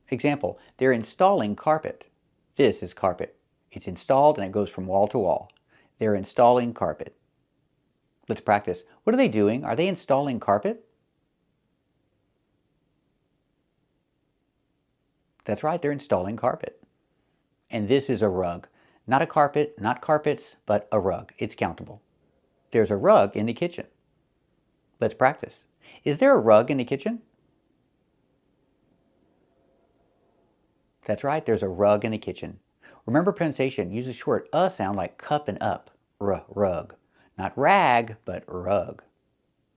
Example, they're installing carpet. This is carpet. It's installed and it goes from wall to wall. They're installing carpet. Let's practice. What are they doing? Are they installing carpet? That's right, they're installing carpet. And this is a rug. Not a carpet, not carpets, but a rug. It's countable. There's a rug in the kitchen. Let's practice. Is there a rug in the kitchen? That's right, there's a rug in the kitchen. Remember pronunciation, use a short sound like cup and up. Rug. Not rag, but rug.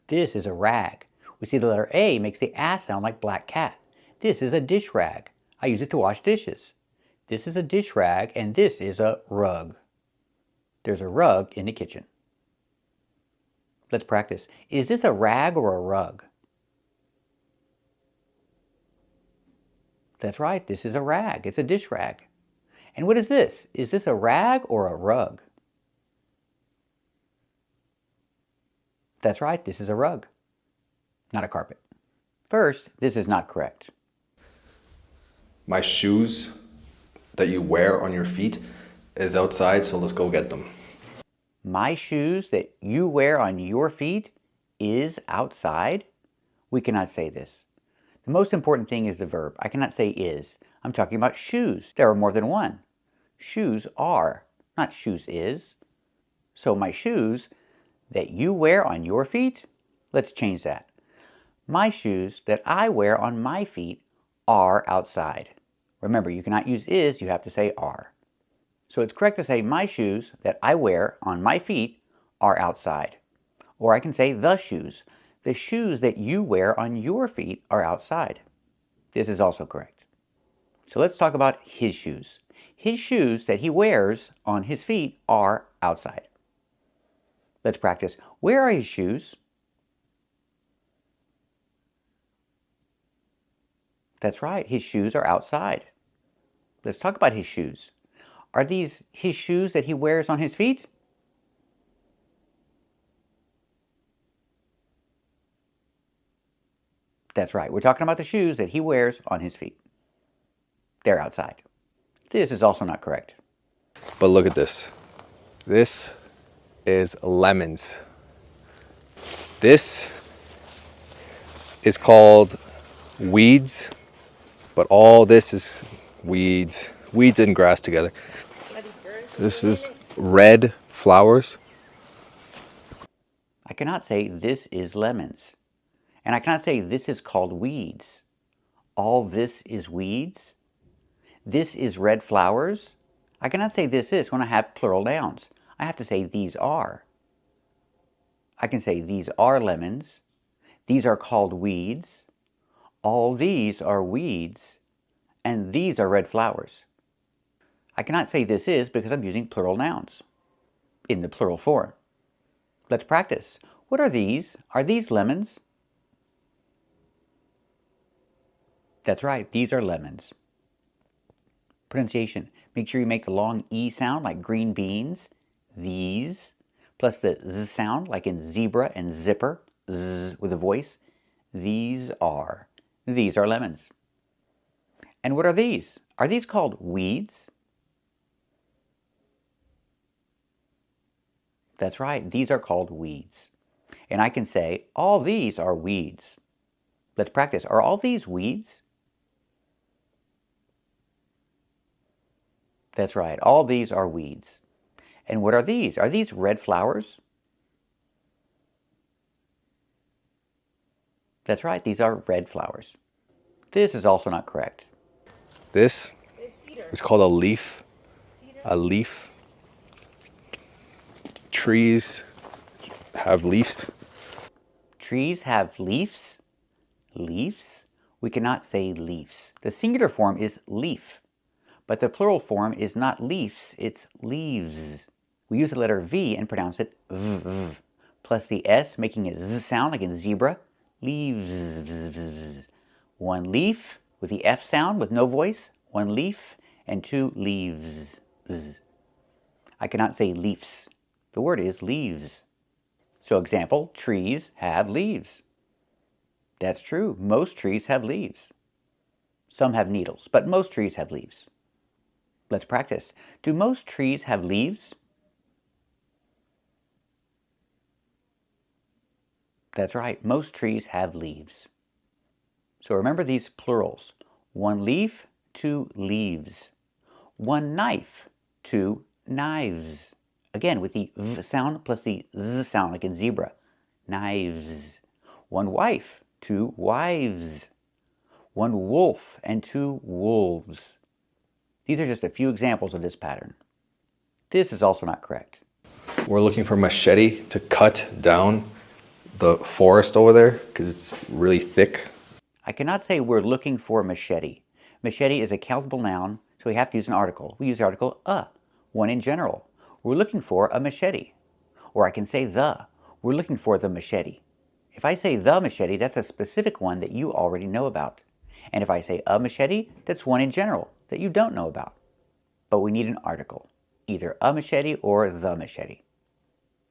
This is a rag. We see the letter A makes the sound like black cat. This is a dish rag. I use it to wash dishes. This is a dish rag, and this is a rug. There's a rug in the kitchen. Let's practice. Is this a rag or a rug? That's right, this is a rag. It's a dish rag. And what is this? Is this a rag or a rug? That's right, this is a rug, not a carpet. First, this is not correct. My shoes that you wear on your feet is outside, so let's go get them. My shoes that you wear on your feet is outside? We cannot say this. The most important thing is the verb. I cannot say is. I'm talking about shoes. There are more than one. Shoes are, not shoes is. So my shoes that you wear on your feet, let's change that. My shoes that I wear on my feet are outside. Remember, you cannot use is, you have to say are. So it's correct to say my shoes that I wear on my feet are outside. Or I can say the shoes. The shoes that you wear on your feet are outside. This is also correct. So let's talk about his shoes. His shoes that he wears on his feet are outside. Let's practice. Where are his shoes? That's right, his shoes are outside. Let's talk about his shoes. Are these his shoes that he wears on his feet? That's right, we're talking about the shoes that he wears on his feet. They're outside. This is also not correct. But look at this. This is lemons. This is called weeds, but all this is weeds. Weeds and grass together. This is red flowers. I cannot say this is lemons. And I cannot say this is called weeds. All this is weeds. This is red flowers. I cannot say this is when I have plural nouns. I have to say these are. I can say these are lemons. These are called weeds. All these are weeds. And these are red flowers. I cannot say this is because I'm using plural nouns in the plural form. Let's practice. What are these? Are these lemons? That's right, these are lemons. Pronunciation. Make sure you make the long E sound like green beans. These. Plus the Z sound like in zebra and zipper. Z with a voice. These are. These are lemons. And what are these? Are these called weeds? That's right, these are called weeds. And I can say, all these are weeds. Let's practice. Are all these weeds? That's right, all these are weeds. And what are these? Are these red flowers? That's right, these are red flowers. This is also not correct. This is called a leaf. A leaf. Trees have leaves. Trees have leaves? Leaves? We cannot say leaves. The singular form is leaf, but the plural form is not leaves, it's leaves. We use the letter V and pronounce it v, plus the S making a Z sound like in zebra. Leaves. One leaf with the F sound with no voice. One leaf and two leaves. I cannot say leaves. The word is leaves. So example, trees have leaves. That's true. Most trees have leaves. Some have needles, but most trees have leaves. Let's practice. Do most trees have leaves? That's right, most trees have leaves. So remember these plurals. 1 leaf, 2 leaves. 1 knife, 2 knives. Again, with the v sound plus the z sound, like in zebra. Knives. 1 wife, 2 wives. 1 wolf and 2 wolves. These are just a few examples of this pattern. This is also not correct. We're looking for machete to cut down the forest over there because it's really thick. I cannot say we're looking for a machete. Machete is a countable noun, so we have to use an article. We use the article a, one in general. We're looking for a machete. Or I can say the. We're looking for the machete. If I say the machete, that's a specific one that you already know about. And if I say a machete, that's one in general that you don't know about. But we need an article, either a machete or the machete.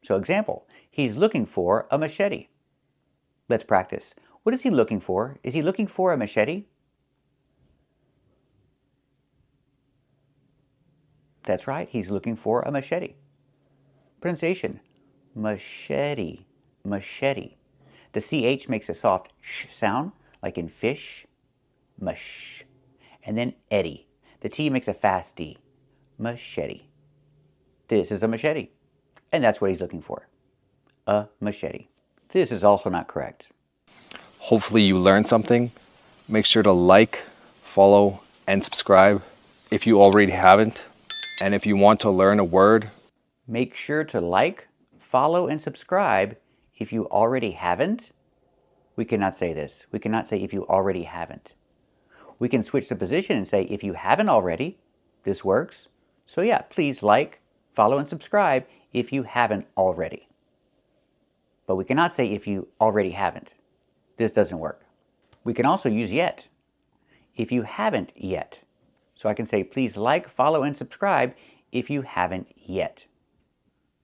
So example, he's looking for a machete. Let's practice. What is he looking for? Is he looking for a machete? That's right, he's looking for a machete. Pronunciation, machete, machete. The CH makes a soft sh sound, like in fish, mush. And then eddy. The T makes a fast D, machete. This is a machete. And that's what he's looking for, a machete. This is also not correct. Hopefully you learned something. Make sure to like, follow, and subscribe if you already haven't. And if you want to learn a word, make sure to like, follow, and subscribe if you already haven't. We cannot say this. We cannot say if you already haven't. We can switch the position and say if you haven't already. This works. So yeah, please like, follow, and subscribe if you haven't already. But we cannot say if you already haven't. This doesn't work. We can also use yet. If you haven't yet. So I can say please like, follow, and subscribe if you haven't yet.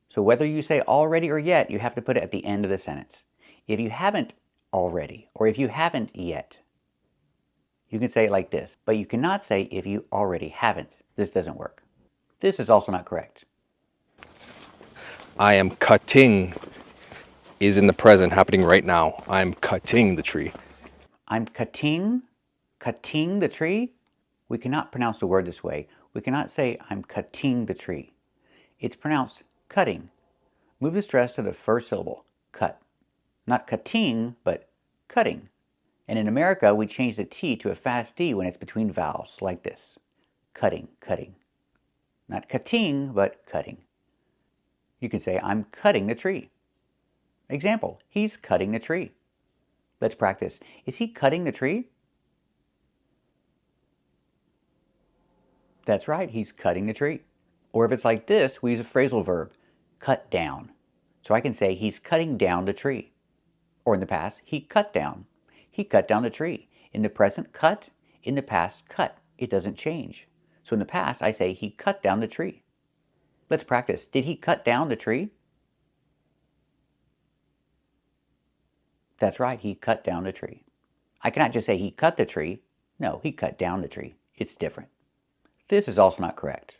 So whether you say already or yet, you have to put it at the end of the sentence. If you haven't already, or if you haven't yet, you can say it like this. But you cannot say if you already haven't. This doesn't work. This is also not correct. I am cutting is in the present, happening right now. I'm cutting the tree. I'm cutting the tree. We cannot pronounce the word this way. We cannot say I'm cutting the tree. It's pronounced cutting. Move the stress to the first syllable, cut. Not cutting, but cutting. And in America, we change the T to a fast D when it's between vowels, like this. Cutting, cutting. Not cutting, but cutting. You can say, I'm cutting the tree. Example, he's cutting the tree. Let's practice. Is he cutting the tree? That's right, he's cutting the tree. Or if it's like this, we use a phrasal verb, cut down. So I can say he's cutting down the tree. Or in the past, he cut down. He cut down the tree. In the present, cut. In the past, cut. It doesn't change. So in the past, I say he cut down the tree. Let's practice. Did he cut down the tree? That's right, he cut down the tree. I cannot just say he cut the tree. No, he cut down the tree. It's different. This is also not correct.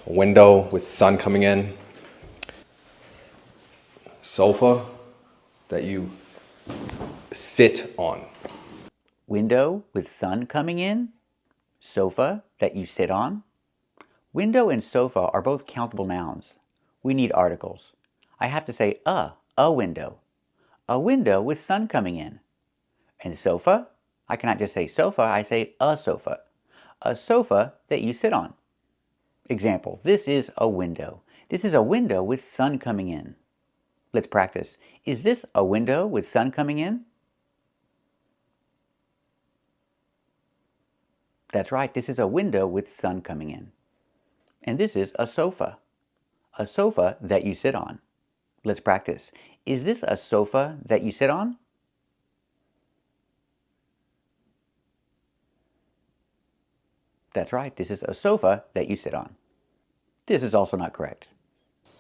A window with sun coming in. Sofa that you sit on. Window with sun coming in. Sofa that you sit on. Window and sofa are both countable nouns. We need articles. I have to say a window. A window with sun coming in. And sofa, I cannot just say sofa, I say a sofa. A sofa that you sit on. Example, this is a window. This is a window with sun coming in. Let's practice. Is this a window with sun coming in? That's right, this is a window with sun coming in. And this is a sofa that you sit on. Let's practice. Is this a sofa that you sit on? That's right, this is a sofa that you sit on. This is also not correct.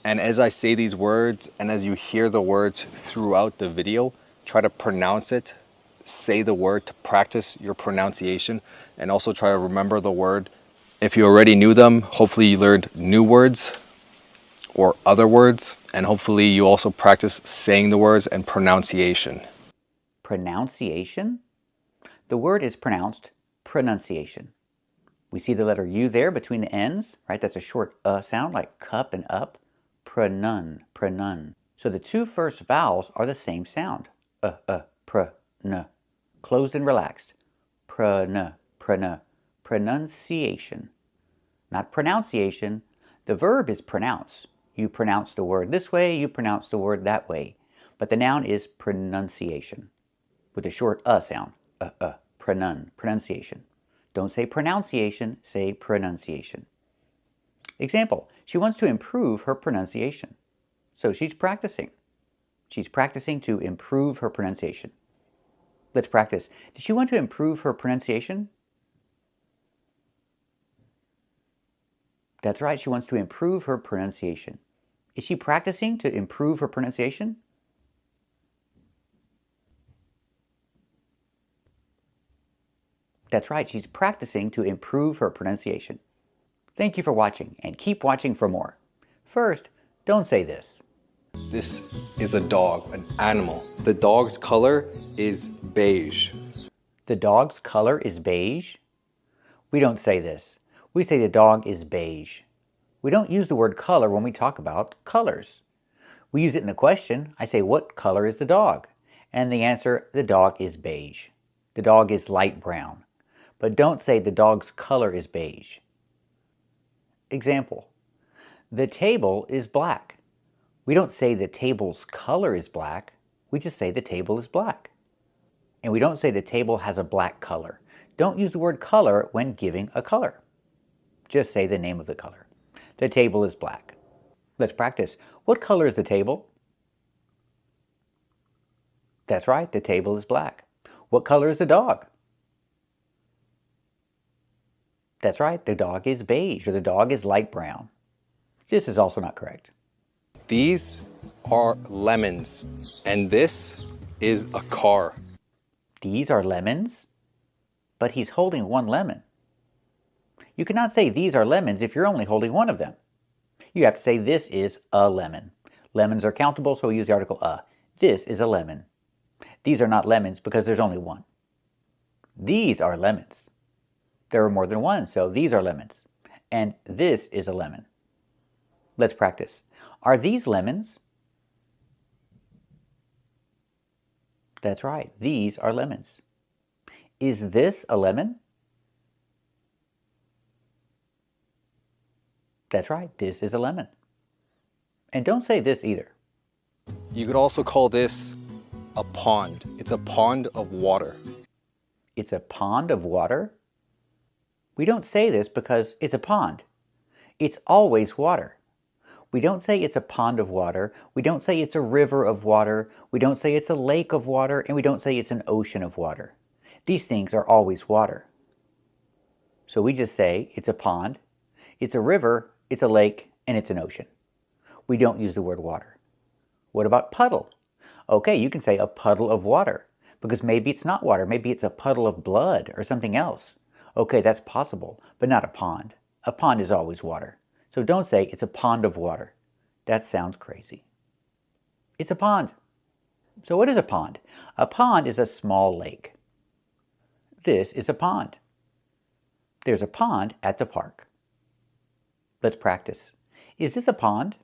And as I say these words, and as you hear the words throughout the video, try to pronounce it, say the word to practice your pronunciation, and also try to remember the word. If you already knew them, hopefully you learned new words or other words. And hopefully you also practice saying the words and pronunciation. Pronunciation? The word is pronounced pronunciation. We see the letter U there between the N's, right? That's a short sound like cup and up. Pronun, pronun. So the two first vowels are the same sound. Pr, n. Closed and relaxed. Prn, prn. Pronunciation. Not pronunciation. The verb is pronounce. You pronounce the word this way, you pronounce the word that way. But the noun is pronunciation with a short sound. Pronun, pronunciation. Don't say pronunciation, say pronunciation. Example, she wants to improve her pronunciation. So she's practicing. She's practicing to improve her pronunciation. Let's practice. Does she want to improve her pronunciation? That's right, she wants to improve her pronunciation. Is she practicing to improve her pronunciation? That's right, she's practicing to improve her pronunciation. Thank you for watching, and keep watching for more. First, don't say this. This is a dog, an animal. The dog's color is beige. The dog's color is beige? We don't say this. We say the dog is beige. We don't use the word color when we talk about colors. We use it in the question. I say, what color is the dog? And the answer, the dog is beige. The dog is light brown. But don't say the dog's color is beige. Example, the table is black. We don't say the table's color is black. We just say the table is black. And we don't say the table has a black color. Don't use the word color when giving a color. Just say the name of the color. The table is black. Let's practice. What color is the table? That's right, the table is black. What color is the dog? That's right, the dog is beige, or the dog is light brown. This is also not correct. These are lemons, and this is a car. These are lemons, but he's holding one lemon. You cannot say these are lemons if you're only holding one of them. You have to say this is a lemon. Lemons are countable, so we use the article a. This is a lemon. These are not lemons because there's only one. These are lemons. There are more than one, so these are lemons. And this is a lemon. Let's practice. Are these lemons? That's right, these are lemons. Is this a lemon? That's right, this is a lemon. And don't say this either. You could also call this a pond. It's a pond of water. It's a pond of water? We don't say this because it's a pond. It's always water. We don't say it's a pond of water. We don't say it's a river of water. We don't say it's a lake of water. And we don't say it's an ocean of water. These things are always water. So we just say it's a pond, it's a river, it's a lake, and it's an ocean. We don't use the word water. What about puddle? Okay, you can say a puddle of water because maybe it's not water. Maybe it's a puddle of blood or something else. Okay, that's possible, but not a pond. A pond is always water. So don't say it's a pond of water. That sounds crazy. It's a pond. So what is a pond? A pond is a small lake. This is a pond. There's a pond at the park. Let's practice. Is this a pond?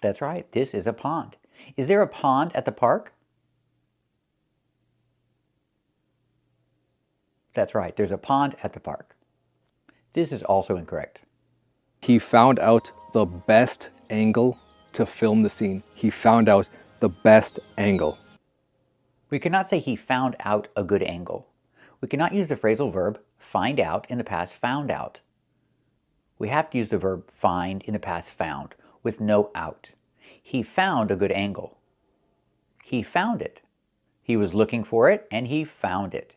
That's right, this is a pond. Is there a pond at the park? That's right, there's a pond at the park. This is also incorrect. He found out the best angle to film the scene. He found out the best angle. We cannot say he found out a good angle. We cannot use the phrasal verb find out in the past found out. We have to use the verb find in the past found with no out. He found a good angle. He found it. He was looking for it and he found it.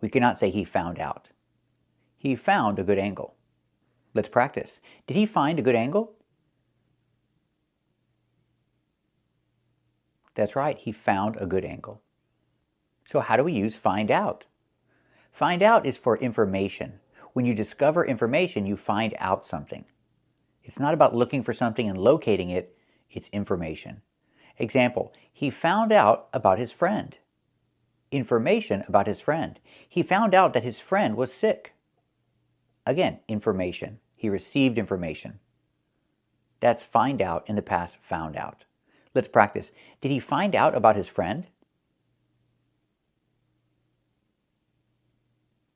We cannot say he found out. He found a good angle. Let's practice. Did he find a good angle? That's right, he found a good angle. So how do we use find out? Find out is for information. When you discover information, you find out something. It's not about looking for something and locating it, it's information. Example, he found out about his friend. Information about his friend. He found out that his friend was sick. Again, information. He received information. That's find out in the past, found out. Let's practice. Did he find out about his friend?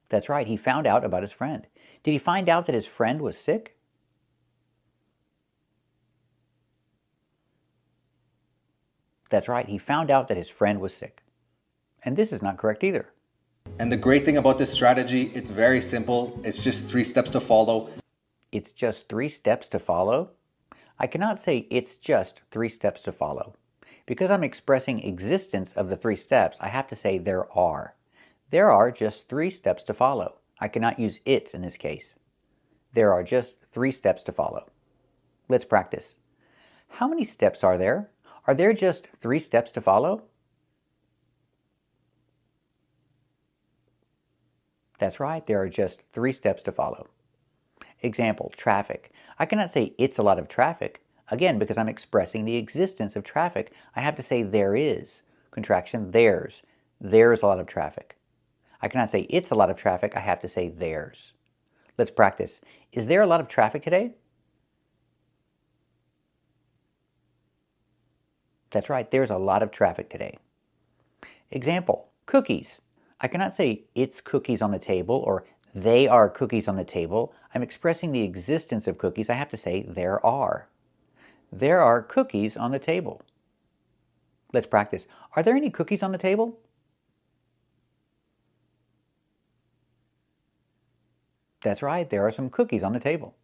That's right, he found out about his friend. Did he find out that his friend was sick? That's right, he found out that his friend was sick. And this is not correct either. And the great thing about this strategy, it's very simple. It's just 3 steps to follow. It's just 3 steps to follow? I cannot say it's just 3 steps to follow. Because I'm expressing existence of the 3 steps, I have to say there are. There are just 3 steps to follow. I cannot use it's in this case. There are just 3 steps to follow. Let's practice. How many steps are there? Are there just 3 steps to follow? That's right, there are just 3 steps to follow. Example, traffic. I cannot say it's a lot of traffic. Again, because I'm expressing the existence of traffic, I have to say there is. Contraction, there's. There's a lot of traffic. I cannot say it's a lot of traffic, I have to say there's. Let's practice. Is there a lot of traffic today? That's right, there's a lot of traffic today. Example, cookies. I cannot say it's cookies on the table or they are cookies on the table. I'm expressing the existence of cookies. I have to say there are. There are cookies on the table. Let's practice. Are there any cookies on the table? That's right, there are some cookies on the table.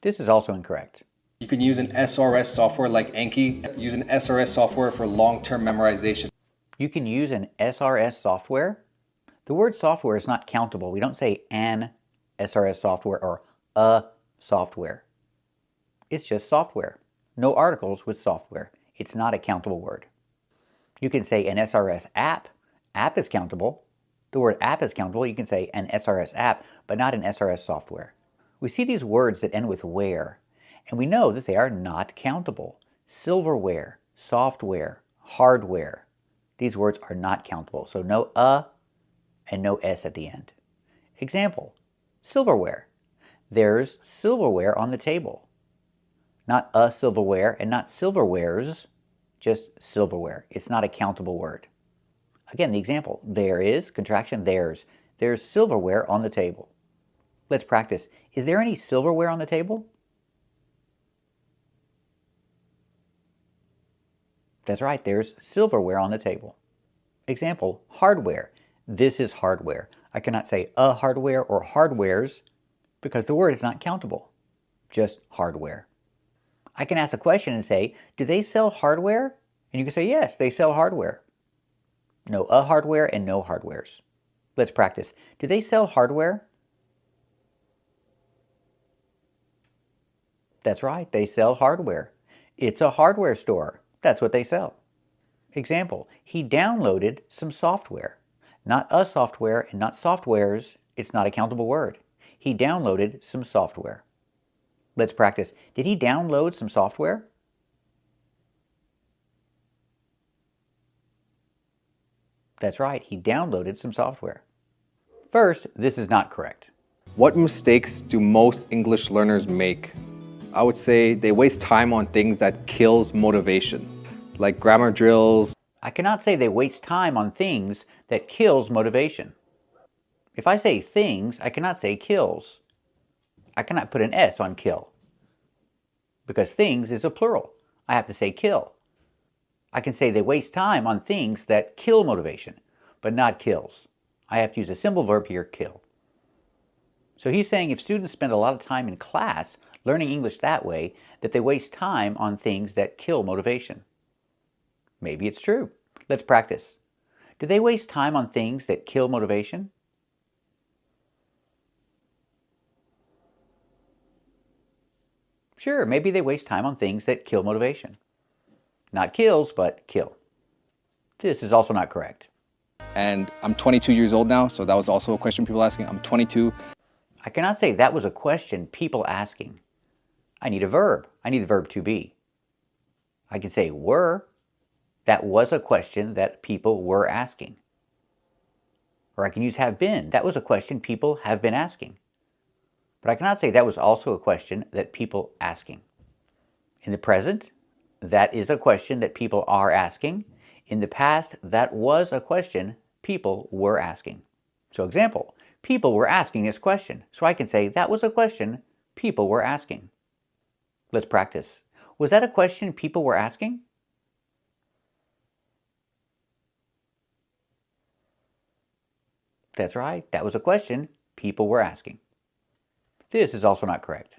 This is also incorrect. You can use an SRS software like Anki. Use an SRS software for long-term memorization. You can use an SRS software? The word software is not countable. We don't say an SRS software or a software. It's just software. No articles with software. It's not a countable word. You can say an SRS app. App is countable. The word app is countable. You can say an SRS app, but not an SRS software. We see these words that end with ware, and we know that they are not countable. Silverware, software, hardware. These words are not countable, so no and no s at the end. Example, silverware. There's silverware on the table. Not a silverware and not silverwares, just silverware. It's not a countable word. Again, the example, there is, contraction, there's. There's silverware on the table. Let's practice. Is there any silverware on the table? That's right, there's silverware on the table. Example, hardware. This is hardware. I cannot say a hardware or hardwares because the word is not countable, just hardware. I can ask a question and say, do they sell hardware? And you can say, yes, they sell hardware. No a hardware and no hardwares. Let's practice. Do they sell hardware? That's right, they sell hardware. It's a hardware store. That's what they sell. Example, he downloaded some software. Not a software and not softwares. It's not a countable word. He downloaded some software. Let's practice. Did he download some software? That's right, he downloaded some software. First, this is not correct. What mistakes do most English learners make? I would say they waste time on things that kills motivation, like grammar drills. I cannot say they waste time on things that kills motivation. If I say things, I cannot say kills. I cannot put an S on kill because things is a plural. I have to say kill. I can say they waste time on things that kill motivation, but not kills. I have to use a simple verb here, kill. So he's saying if students spend a lot of time in class learning English that way, that they waste time on things that kill motivation. Maybe it's true. Let's practice. Do they waste time on things that kill motivation? Sure, maybe they waste time on things that kill motivation. Not kills, but kill. This is also not correct. And I'm 22 years old now, so that was also a question people asking. I'm 22. I cannot say that was a question people asking. I need a verb. I need the verb to be. I can say were. That was a question that people were asking. Or I can use have been. That was a question people have been asking. But I cannot say that was also a question that people asking. In the present, that is a question that people are asking. In the past, that was a question people were asking. So example, people were asking this question. So I can say that was a question people were asking. Let's practice. Was that a question people were asking? That's right. That was a question people were asking. This is also not correct.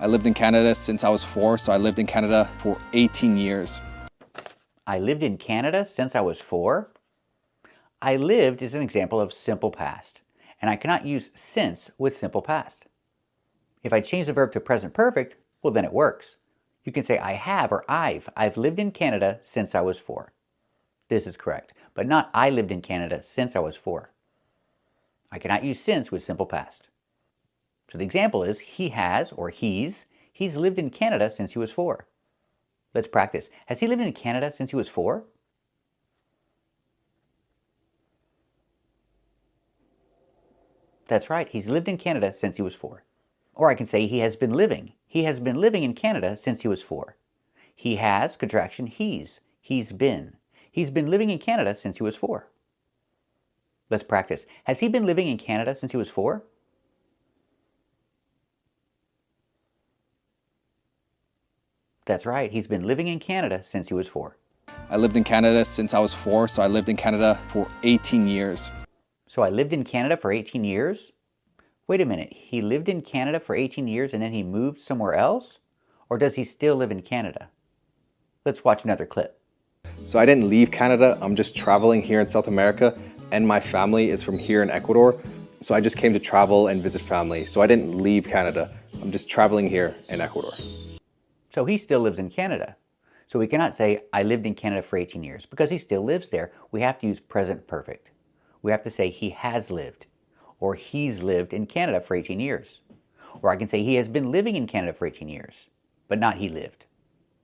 I lived in Canada since I was 4, so I lived in Canada for 18 years. I lived in Canada since I was 4. I lived is an example of simple past, and I cannot use since with simple past. If I change the verb to present perfect, well then it works. You can say I have or I've lived in Canada since I was 4. This is correct, but not I lived in Canada since I was 4. I cannot use since with simple past. So the example is he has or he's lived in Canada since he was 4. Let's practice. Has he lived in Canada since he was 4? That's right, he's lived in Canada since he was 4. Or I can say he has been living. He has been living in Canada since he was 4. He has, contraction, he's been. He's been living in Canada since he was 4. Let's practice. Has he been living in Canada since he was 4? That's right, he's been living in Canada since he was 4. I lived in Canada since I was 4, so I lived in Canada for 18 years. So I lived in Canada for 18 years? Wait a minute, he lived in Canada for 18 years and then he moved somewhere else? Or does he still live in Canada? Let's watch another clip. So I didn't leave Canada, I'm just traveling here in South America, and my family is from here in Ecuador. So I just came to travel and visit family. So I didn't leave Canada, I'm just traveling here in Ecuador. So he still lives in Canada. So we cannot say, I lived in Canada for 18 years, because he still lives there. We have to use present perfect. We have to say he has lived, or he's lived in Canada for 18 years. Or I can say he has been living in Canada for 18 years, but not he lived,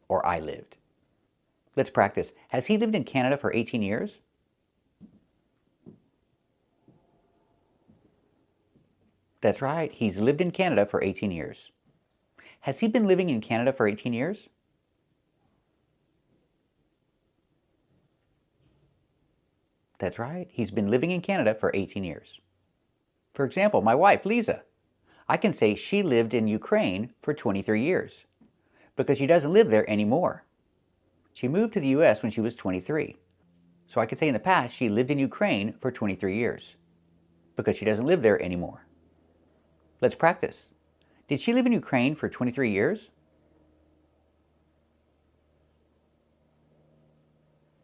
or I lived. Let's practice. Has he lived in Canada for 18 years? That's right, he's lived in Canada for 18 years. Has he been living in Canada for 18 years? That's right, he's been living in Canada for 18 years. For example, my wife, Lisa. I can say she lived in Ukraine for 23 years because she doesn't live there anymore. She moved to the US when she was 23. So I can say in the past she lived in Ukraine for 23 years because she doesn't live there anymore. Let's practice. Did she live in Ukraine for 23 years?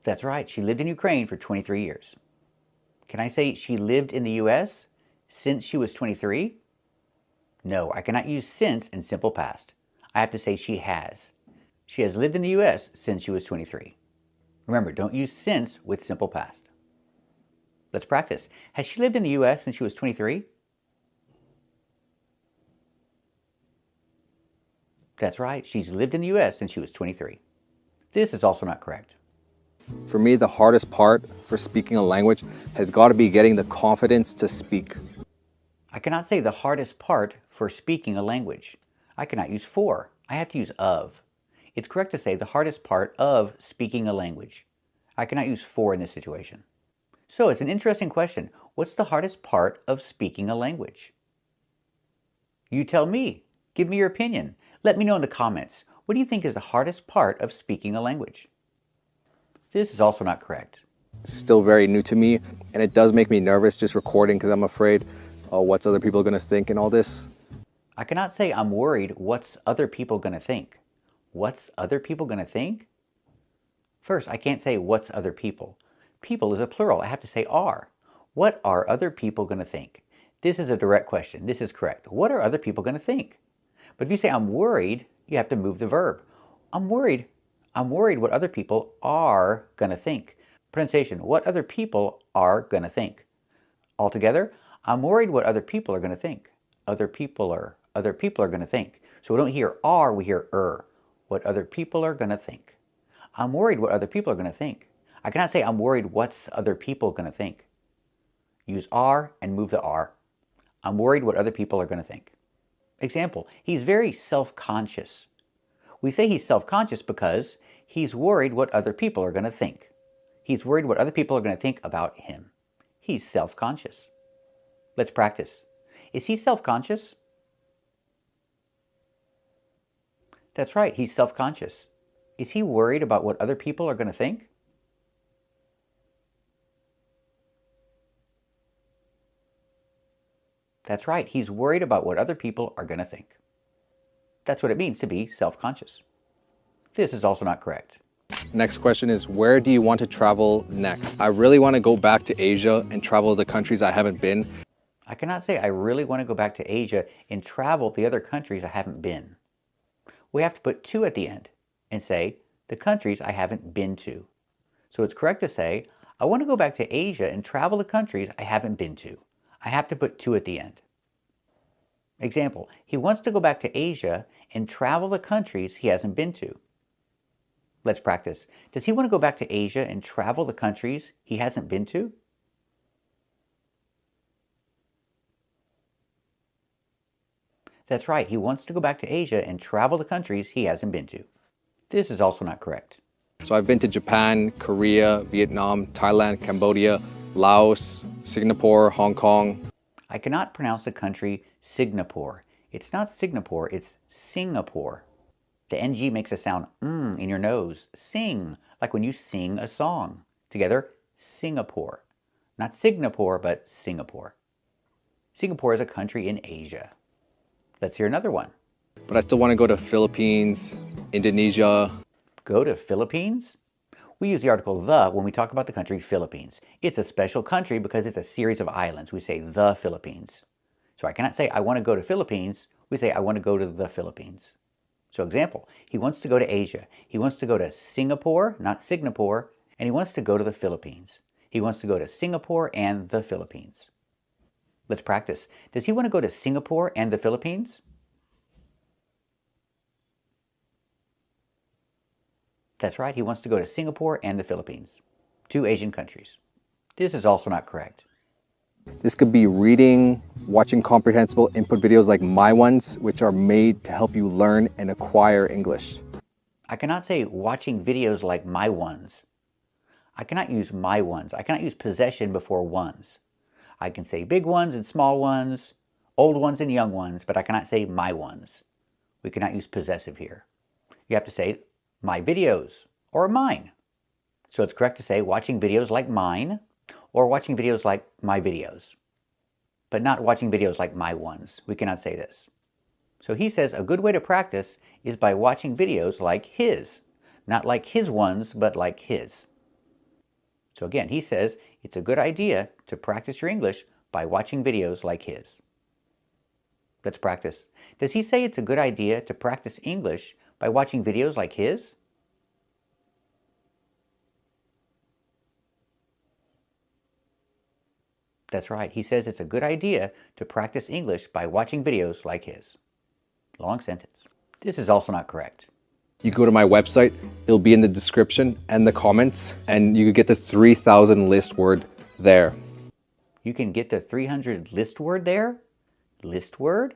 That's right, she lived in Ukraine for 23 years. Can I say she lived in the US since she was 23? No, I cannot use since in simple past. I have to say she has. She has lived in the US since she was 23. Remember, don't use since with simple past. Let's practice. Has she lived in the US since she was 23? That's right, she's lived in the US since she was 23. This is also not correct. For me, the hardest part for speaking a language has got to be getting the confidence to speak. I cannot say the hardest part for speaking a language. I cannot use for. I have to use of. It's correct to say the hardest part of speaking a language. I cannot use for in this situation. So it's an interesting question. What's the hardest part of speaking a language? You tell me. Give me your opinion. Let me know in the comments. What do you think is the hardest part of speaking a language? This is also not correct. It's still very new to me, and it does make me nervous just recording because I'm afraid what's other people going to think and all this. I cannot say I'm worried what's other people going to think. What's other people going to think? First, I can't say what's other people. People is a plural. I have to say are. What are other people going to think? This is a direct question. This is correct. What are other people going to think? But if you say I'm worried, you have to move the verb. I'm worried what other people are going to think. Pronunciation, what other people are going to think. Altogether, I'm worried what other people are going to think. Other people are going to think. So we don't hear are, we hear what other people are going to think. I'm worried what other people are going to think. I cannot say I'm worried what's other people going to think. Use are and move the are. I'm worried what other people are going to think. Example, he's very self-conscious. We say he's self-conscious because he's worried what other people are going to think. He's worried what other people are going to think about him. He's self-conscious. Let's practice. Is he self-conscious? That's right, he's self-conscious. Is he worried about what other people are going to think? That's right, he's worried about what other people are going to think. That's what it means to be self-conscious. This is also not correct. Next question is, where do you want to travel next? I really want to go back to Asia and travel to the countries I haven't been. I cannot say I really want to go back to Asia and travel to the other countries I haven't been. We have to put to at the end and say the countries I haven't been to. So it's correct to say, I want to go back to Asia and travel to countries I haven't been to. I have to put to at the end. Example, he wants to go back to Asia and travel the countries he hasn't been to. Let's practice. Does he want to go back to Asia and travel the countries he hasn't been to? That's right, he wants to go back to Asia and travel the countries he hasn't been to. This is also not correct. So I've been to Japan, Korea, Vietnam, Thailand, Cambodia, Laos, Singapore, Hong Kong. I cannot pronounce the country Singapore. It's not Singapore, it's Singapore. The NG makes a sound in your nose. Sing, like when you sing a song. Together, Singapore. Not Singapore, but Singapore. Singapore is a country in Asia. Let's hear another one. But I still want to go to Philippines, Indonesia. Go to Philippines? We use the article the when we talk about the country Philippines. It's a special country because it's a series of islands. We say the Philippines. So I cannot say I want to go to Philippines. We say I want to go to the Philippines. So example, he wants to go to Asia. He wants to go to Singapore, not Singapore, and he wants to go to the Philippines. He wants to go to Singapore and the Philippines. Let's practice. Does he want to go to Singapore and the Philippines? That's right, he wants to go to Singapore and the Philippines, 2 Asian countries. This is also not correct. This could be reading, watching comprehensible input videos like my ones, which are made to help you learn and acquire English. I cannot say watching videos like my ones. I cannot use my ones. I cannot use possession before ones. I can say big ones and small ones, old ones and young ones, but I cannot say my ones. We cannot use possessive here. You have to say my videos or mine. So it's correct to say watching videos like mine or watching videos like my videos, but not watching videos like my ones. We cannot say this. So he says a good way to practice is by watching videos like his, not like his ones, but like his. So again, he says it's a good idea to practice your English by watching videos like his. Let's practice. Does he say it's a good idea to practice English by watching videos like his? That's right. He says it's a good idea to practice English by watching videos like his. Long sentence. This is also not correct. You go to my website, it'll be in the description and the comments, and you could get the 3,000 list word there. You can get the 300 list word there? List word?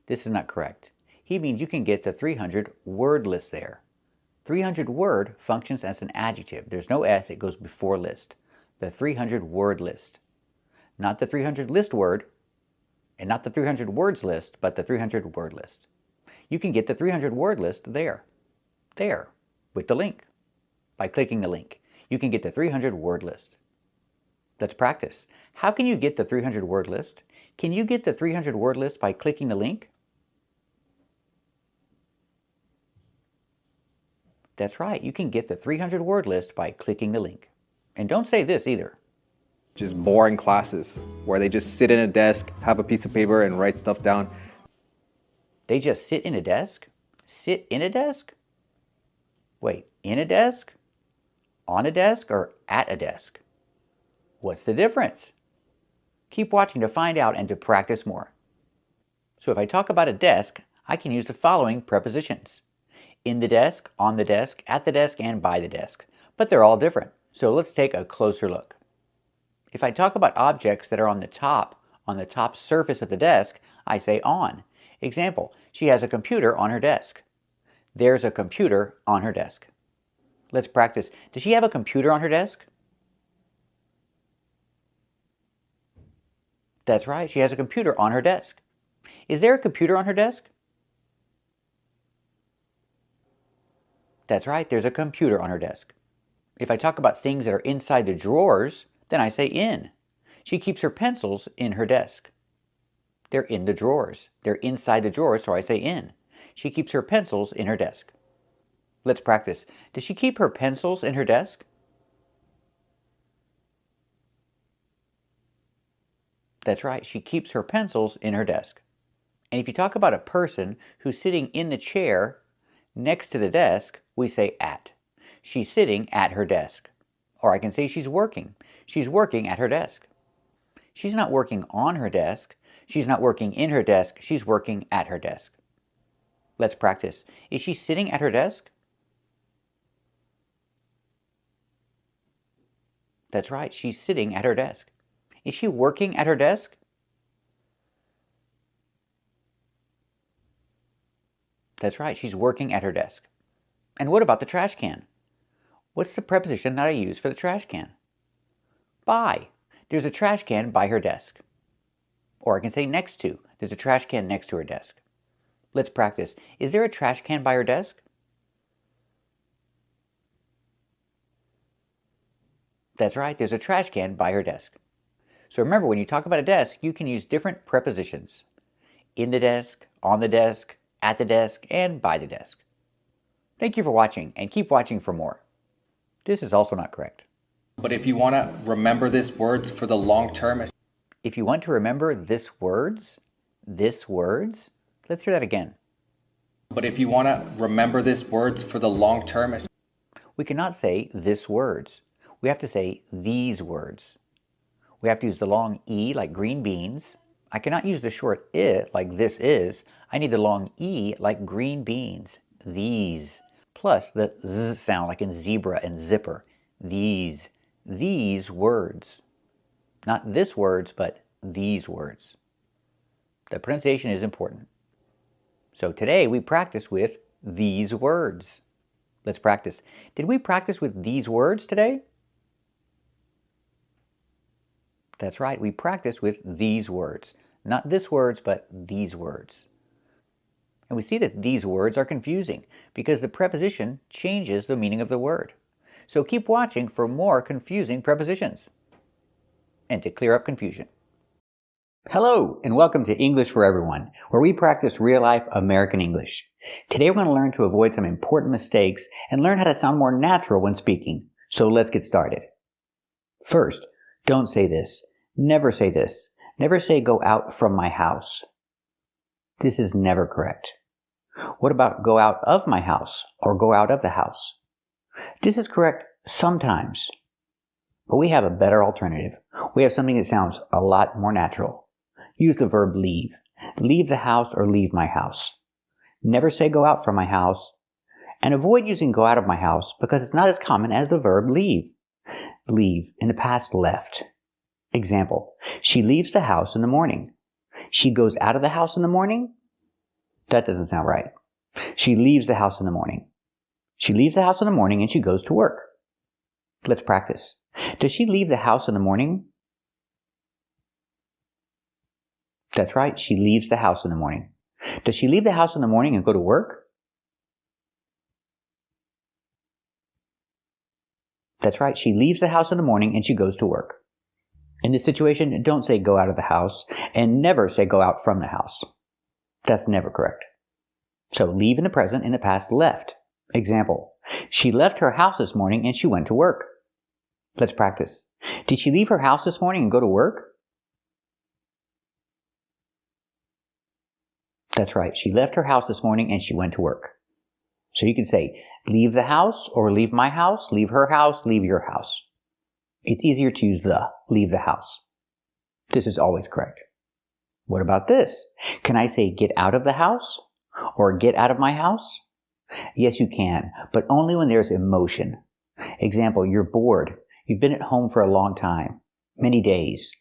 This is not correct. He means you can get the 300 word list there. 300 word functions as an adjective. There's no S, it goes before list. The 300 word list. Not the 300 list word, and not the 300 words list, but the 300 word list. You can get the 300 word list there, with the link. By clicking the link, you can get the 300 word list. Let's practice. How can you get the 300 word list? Can you get the 300 word list by clicking the link? That's right, you can get the 300 word list by clicking the link. And don't say this either. Just boring classes where they just sit in a desk, have a piece of paper and write stuff down. They just sit in a desk? Sit in a desk? Wait, in a desk? On a desk or at a desk? What's the difference? Keep watching to find out and to practice more. So if I talk about a desk, I can use the following prepositions: in the desk, on the desk, at the desk, and by the desk. But they're all different. So let's take a closer look. If I talk about objects that are on the top surface of the desk, I say on. Example, she has a computer on her desk. There's a computer on her desk. Let's practice. Does she have a computer on her desk? That's right, she has a computer on her desk. Is there a computer on her desk? That's right, there's a computer on her desk. If I talk about things that are inside the drawers, then I say in. She keeps her pencils in her desk. They're in the drawers. They're inside the drawers, so I say in. She keeps her pencils in her desk. Let's practice. Does she keep her pencils in her desk? That's right, she keeps her pencils in her desk. And if you talk about a person who's sitting in the chair next to the desk, we say at. She's sitting at her desk. Or I can say she's working. She's working at her desk. She's not working on her desk. She's not working in her desk. She's working at her desk. Let's practice. Is she sitting at her desk? That's right, she's sitting at her desk. Is she working at her desk? That's right, she's working at her desk. And what about the trash can? What's the preposition that I use for the trash can? By. There's a trash can by her desk. Or I can say next to. There's a trash can next to her desk. Let's practice. Is there a trash can by her desk? That's right, there's a trash can by her desk. So remember, when you talk about a desk, you can use different prepositions. In the desk, on the desk, at the desk, and by the desk. Thank you for watching, and keep watching for more. This is also not correct. But if you want to remember this words for the long term... If you want to remember this words, let's hear that again. But if you want to remember this words for the long term... We cannot say this words. We have to say these words. We have to use the long E like green beans. I cannot use the short I like this is. I need the long E like green beans. These. Plus the Z sound like in zebra and zipper. These words. Not this words, but these words. The pronunciation is important. So today we practice with these words. Let's practice. Did we practice with these words today? That's right, we practice with these words. Not this words, but these words. And we see that these words are confusing because the preposition changes the meaning of the word. So keep watching for more confusing prepositions and to clear up confusion. Hello, and welcome to English for Everyone, where we practice real-life American English. Today we're going to learn to avoid some important mistakes and learn how to sound more natural when speaking. So let's get started. First, don't say this. Never say this. Never say go out from my house. This is never correct. What about go out of my house or go out of the house? This is correct sometimes, but we have a better alternative. We have something that sounds a lot more natural. Use the verb leave. Leave the house or leave my house. Never say go out from my house, and avoid using go out of my house because it's not as common as the verb leave. Leave, in the past, left. Example, she leaves the house in the morning. She goes out of the house in the morning? That doesn't sound right. She leaves the house in the morning. She leaves the house in the morning and she goes to work. Let's practice. Does she leave the house in the morning? That's right, she leaves the house in the morning. Does she leave the house in the morning and go to work? That's right, she leaves the house in the morning and she goes to work. In this situation, don't say go out of the house and never say go out from the house. That's never correct. So leave in the present, in the past, left. Example, she left her house this morning and she went to work. Let's practice. Did she leave her house this morning and go to work? That's right, she left her house this morning and she went to work. So you can say leave the house or leave my house, leave her house, leave your house. It's easier to use the, leave the house. This is always correct. What about this? Can I say get out of the house Or get out of my house? Yes, you can, but only when there's emotion. Example, you're bored. You've been at home for a long time, many days.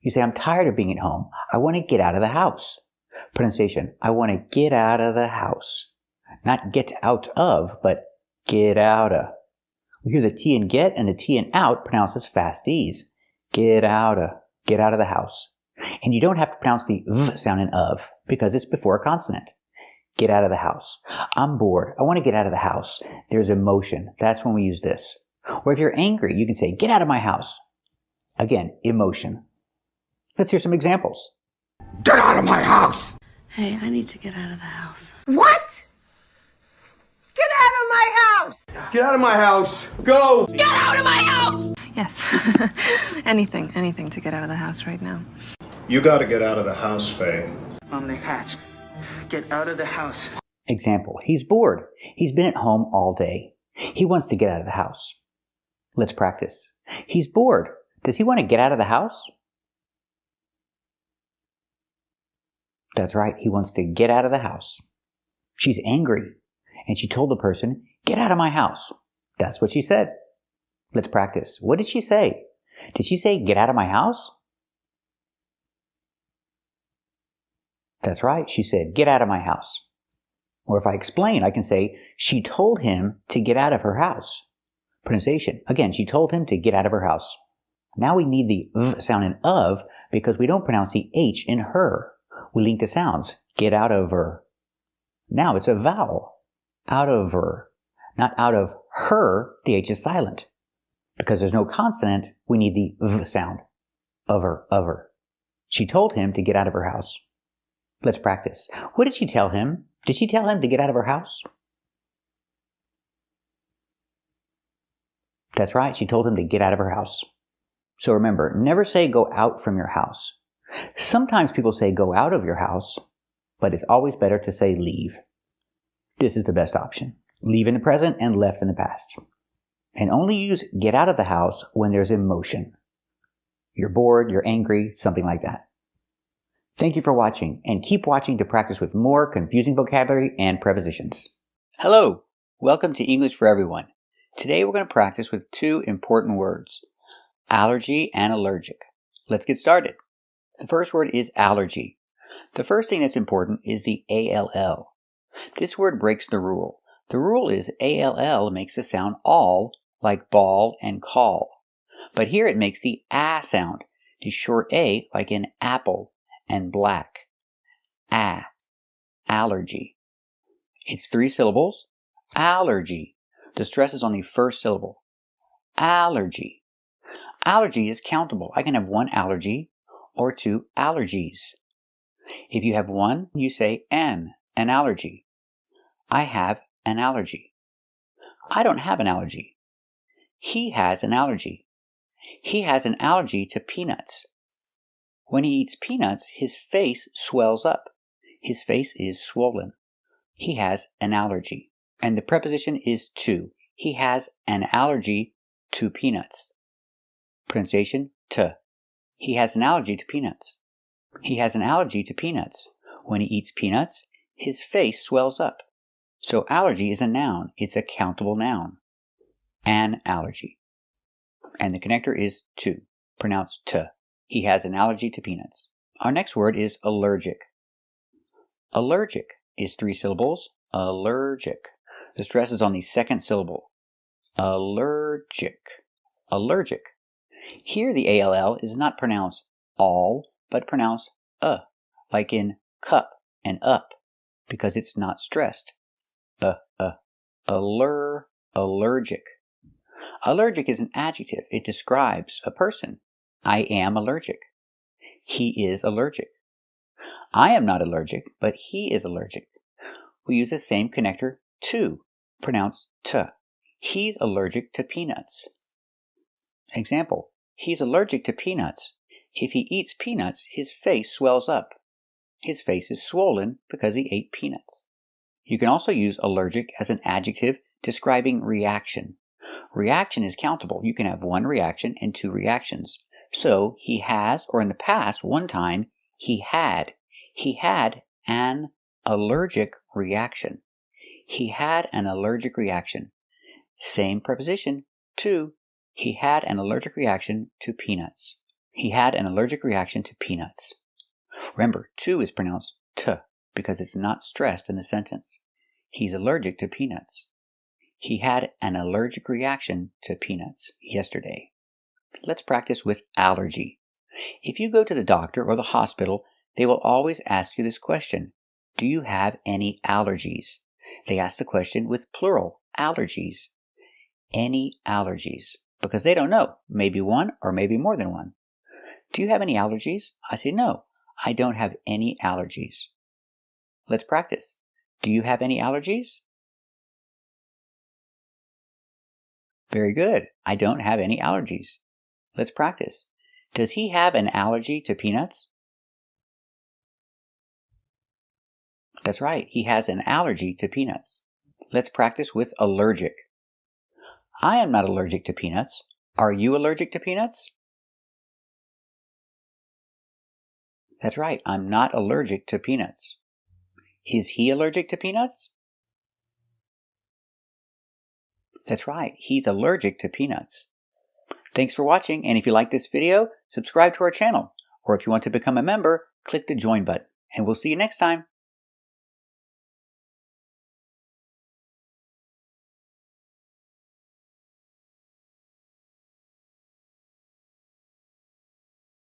You say, I'm tired of being at home. I want to get out of the house. Pronunciation, I want to get out of the house. Not get out of, but get out of. We hear the T in get and the T in out pronounced as fast Ds. Get out of the house. And you don't have to pronounce the V sound in of because it's before a consonant. Get out of the house. I'm bored. I want to get out of the house. There's emotion. That's when we use this. Or if you're angry, you can say, get out of my house. Again, emotion. Let's hear some examples. Get out of my house! Hey, I need to get out of the house. What? Get out of my house! Get out of my house! Go! Get out of my house! Yes. anything to get out of the house right now. You gotta get out of the house, Faye. I'm the hatched. Get out of the house. Example, he's bored. He's been at home all day. He wants to get out of the house. Let's practice. He's bored. Does he want to get out of the house? That's right, he wants to get out of the house. She's angry, and she told the person, get out of my house. That's what she said. Let's practice. What did she say? Did she say, get out of my house? That's right, she said, get out of my house. Or if I explain, I can say, she told him to get out of her house. Pronunciation. Again, she told him to get out of her house. Now we need the V sound in of because we don't pronounce the H in her. We link the sounds. Get out of her. Now it's a vowel. Out of her. Not out of her, the H is silent. Because there's no consonant, we need the V sound. Of her. She told him to get out of her house. Let's practice. What did she tell him? Did she tell him to get out of her house? That's right, she told him to get out of her house. So remember, never say go out from your house. Sometimes people say go out of your house, but it's always better to say leave. This is the best option. Leave in the present and left in the past. And only use get out of the house when there's emotion. You're bored, you're angry, something like that. Thank you for watching, and keep watching to practice with more confusing vocabulary and prepositions. Hello! Welcome to English for Everyone. Today we're going to practice with two important words, allergy and allergic. Let's get started. The first word is allergy. The first thing that's important is the ALL. This word breaks the rule. The rule is ALL makes the sound all, like ball and call. But here it makes the A sound, the short A like in apple and black. Allergy. It's 3 syllables. Allergy. The stress is on the first syllable. Allergy. Allergy is countable. I can have 1 allergy or 2 allergies. If you have 1, you say an allergy. I have an allergy. I don't have an allergy. He has an allergy. He has an allergy to peanuts. When he eats peanuts, his face swells up. His face is swollen. He has an allergy. And the preposition is to. He has an allergy to peanuts. Pronunciation, to. He has an allergy to peanuts. He has an allergy to peanuts. When he eats peanuts, his face swells up. So allergy is a noun. It's a countable noun. An allergy. And the connector is to. Pronounced to. He has an allergy to peanuts. Our next word is allergic. Allergic is 3 syllables. Allergic. The stress is on the second syllable. Allergic. Allergic. Here the ALL is not pronounced all, but pronounced like in cup and up, because it's not stressed. Allergic. Allergic is an adjective. It describes a person. I am allergic. He is allergic. I am not allergic, but he is allergic. We use the same connector to, pronounced to. He's allergic to peanuts. Example, he's allergic to peanuts. If he eats peanuts, his face swells up. His face is swollen because he ate peanuts. You can also use allergic as an adjective describing reaction. Reaction is countable. You can have 1 reaction and 2 reactions. So, he has, or in the past, one time, he had an allergic reaction. He had an allergic reaction. Same preposition, to. He had an allergic reaction to peanuts. He had an allergic reaction to peanuts. Remember, to is pronounced t because it's not stressed in the sentence. He's allergic to peanuts. He had an allergic reaction to peanuts yesterday. Let's practice with allergy. If you go to the doctor or the hospital, they will always ask you this question. Do you have any allergies? They ask the question with plural, allergies. Any allergies? Because they don't know. Maybe one or maybe more than one. Do you have any allergies? I say no, I don't have any allergies. Let's practice. Do you have any allergies? Very good. I don't have any allergies. Let's practice. Does he have an allergy to peanuts? That's right. He has an allergy to peanuts. Let's practice with allergic. I am not allergic to peanuts. Are you allergic to peanuts? That's right. I'm not allergic to peanuts. Is he allergic to peanuts? That's right. He's allergic to peanuts. Thanks for watching, and if you like this video, subscribe to our channel. Or if you want to become a member, click the join button. And we'll see you next time.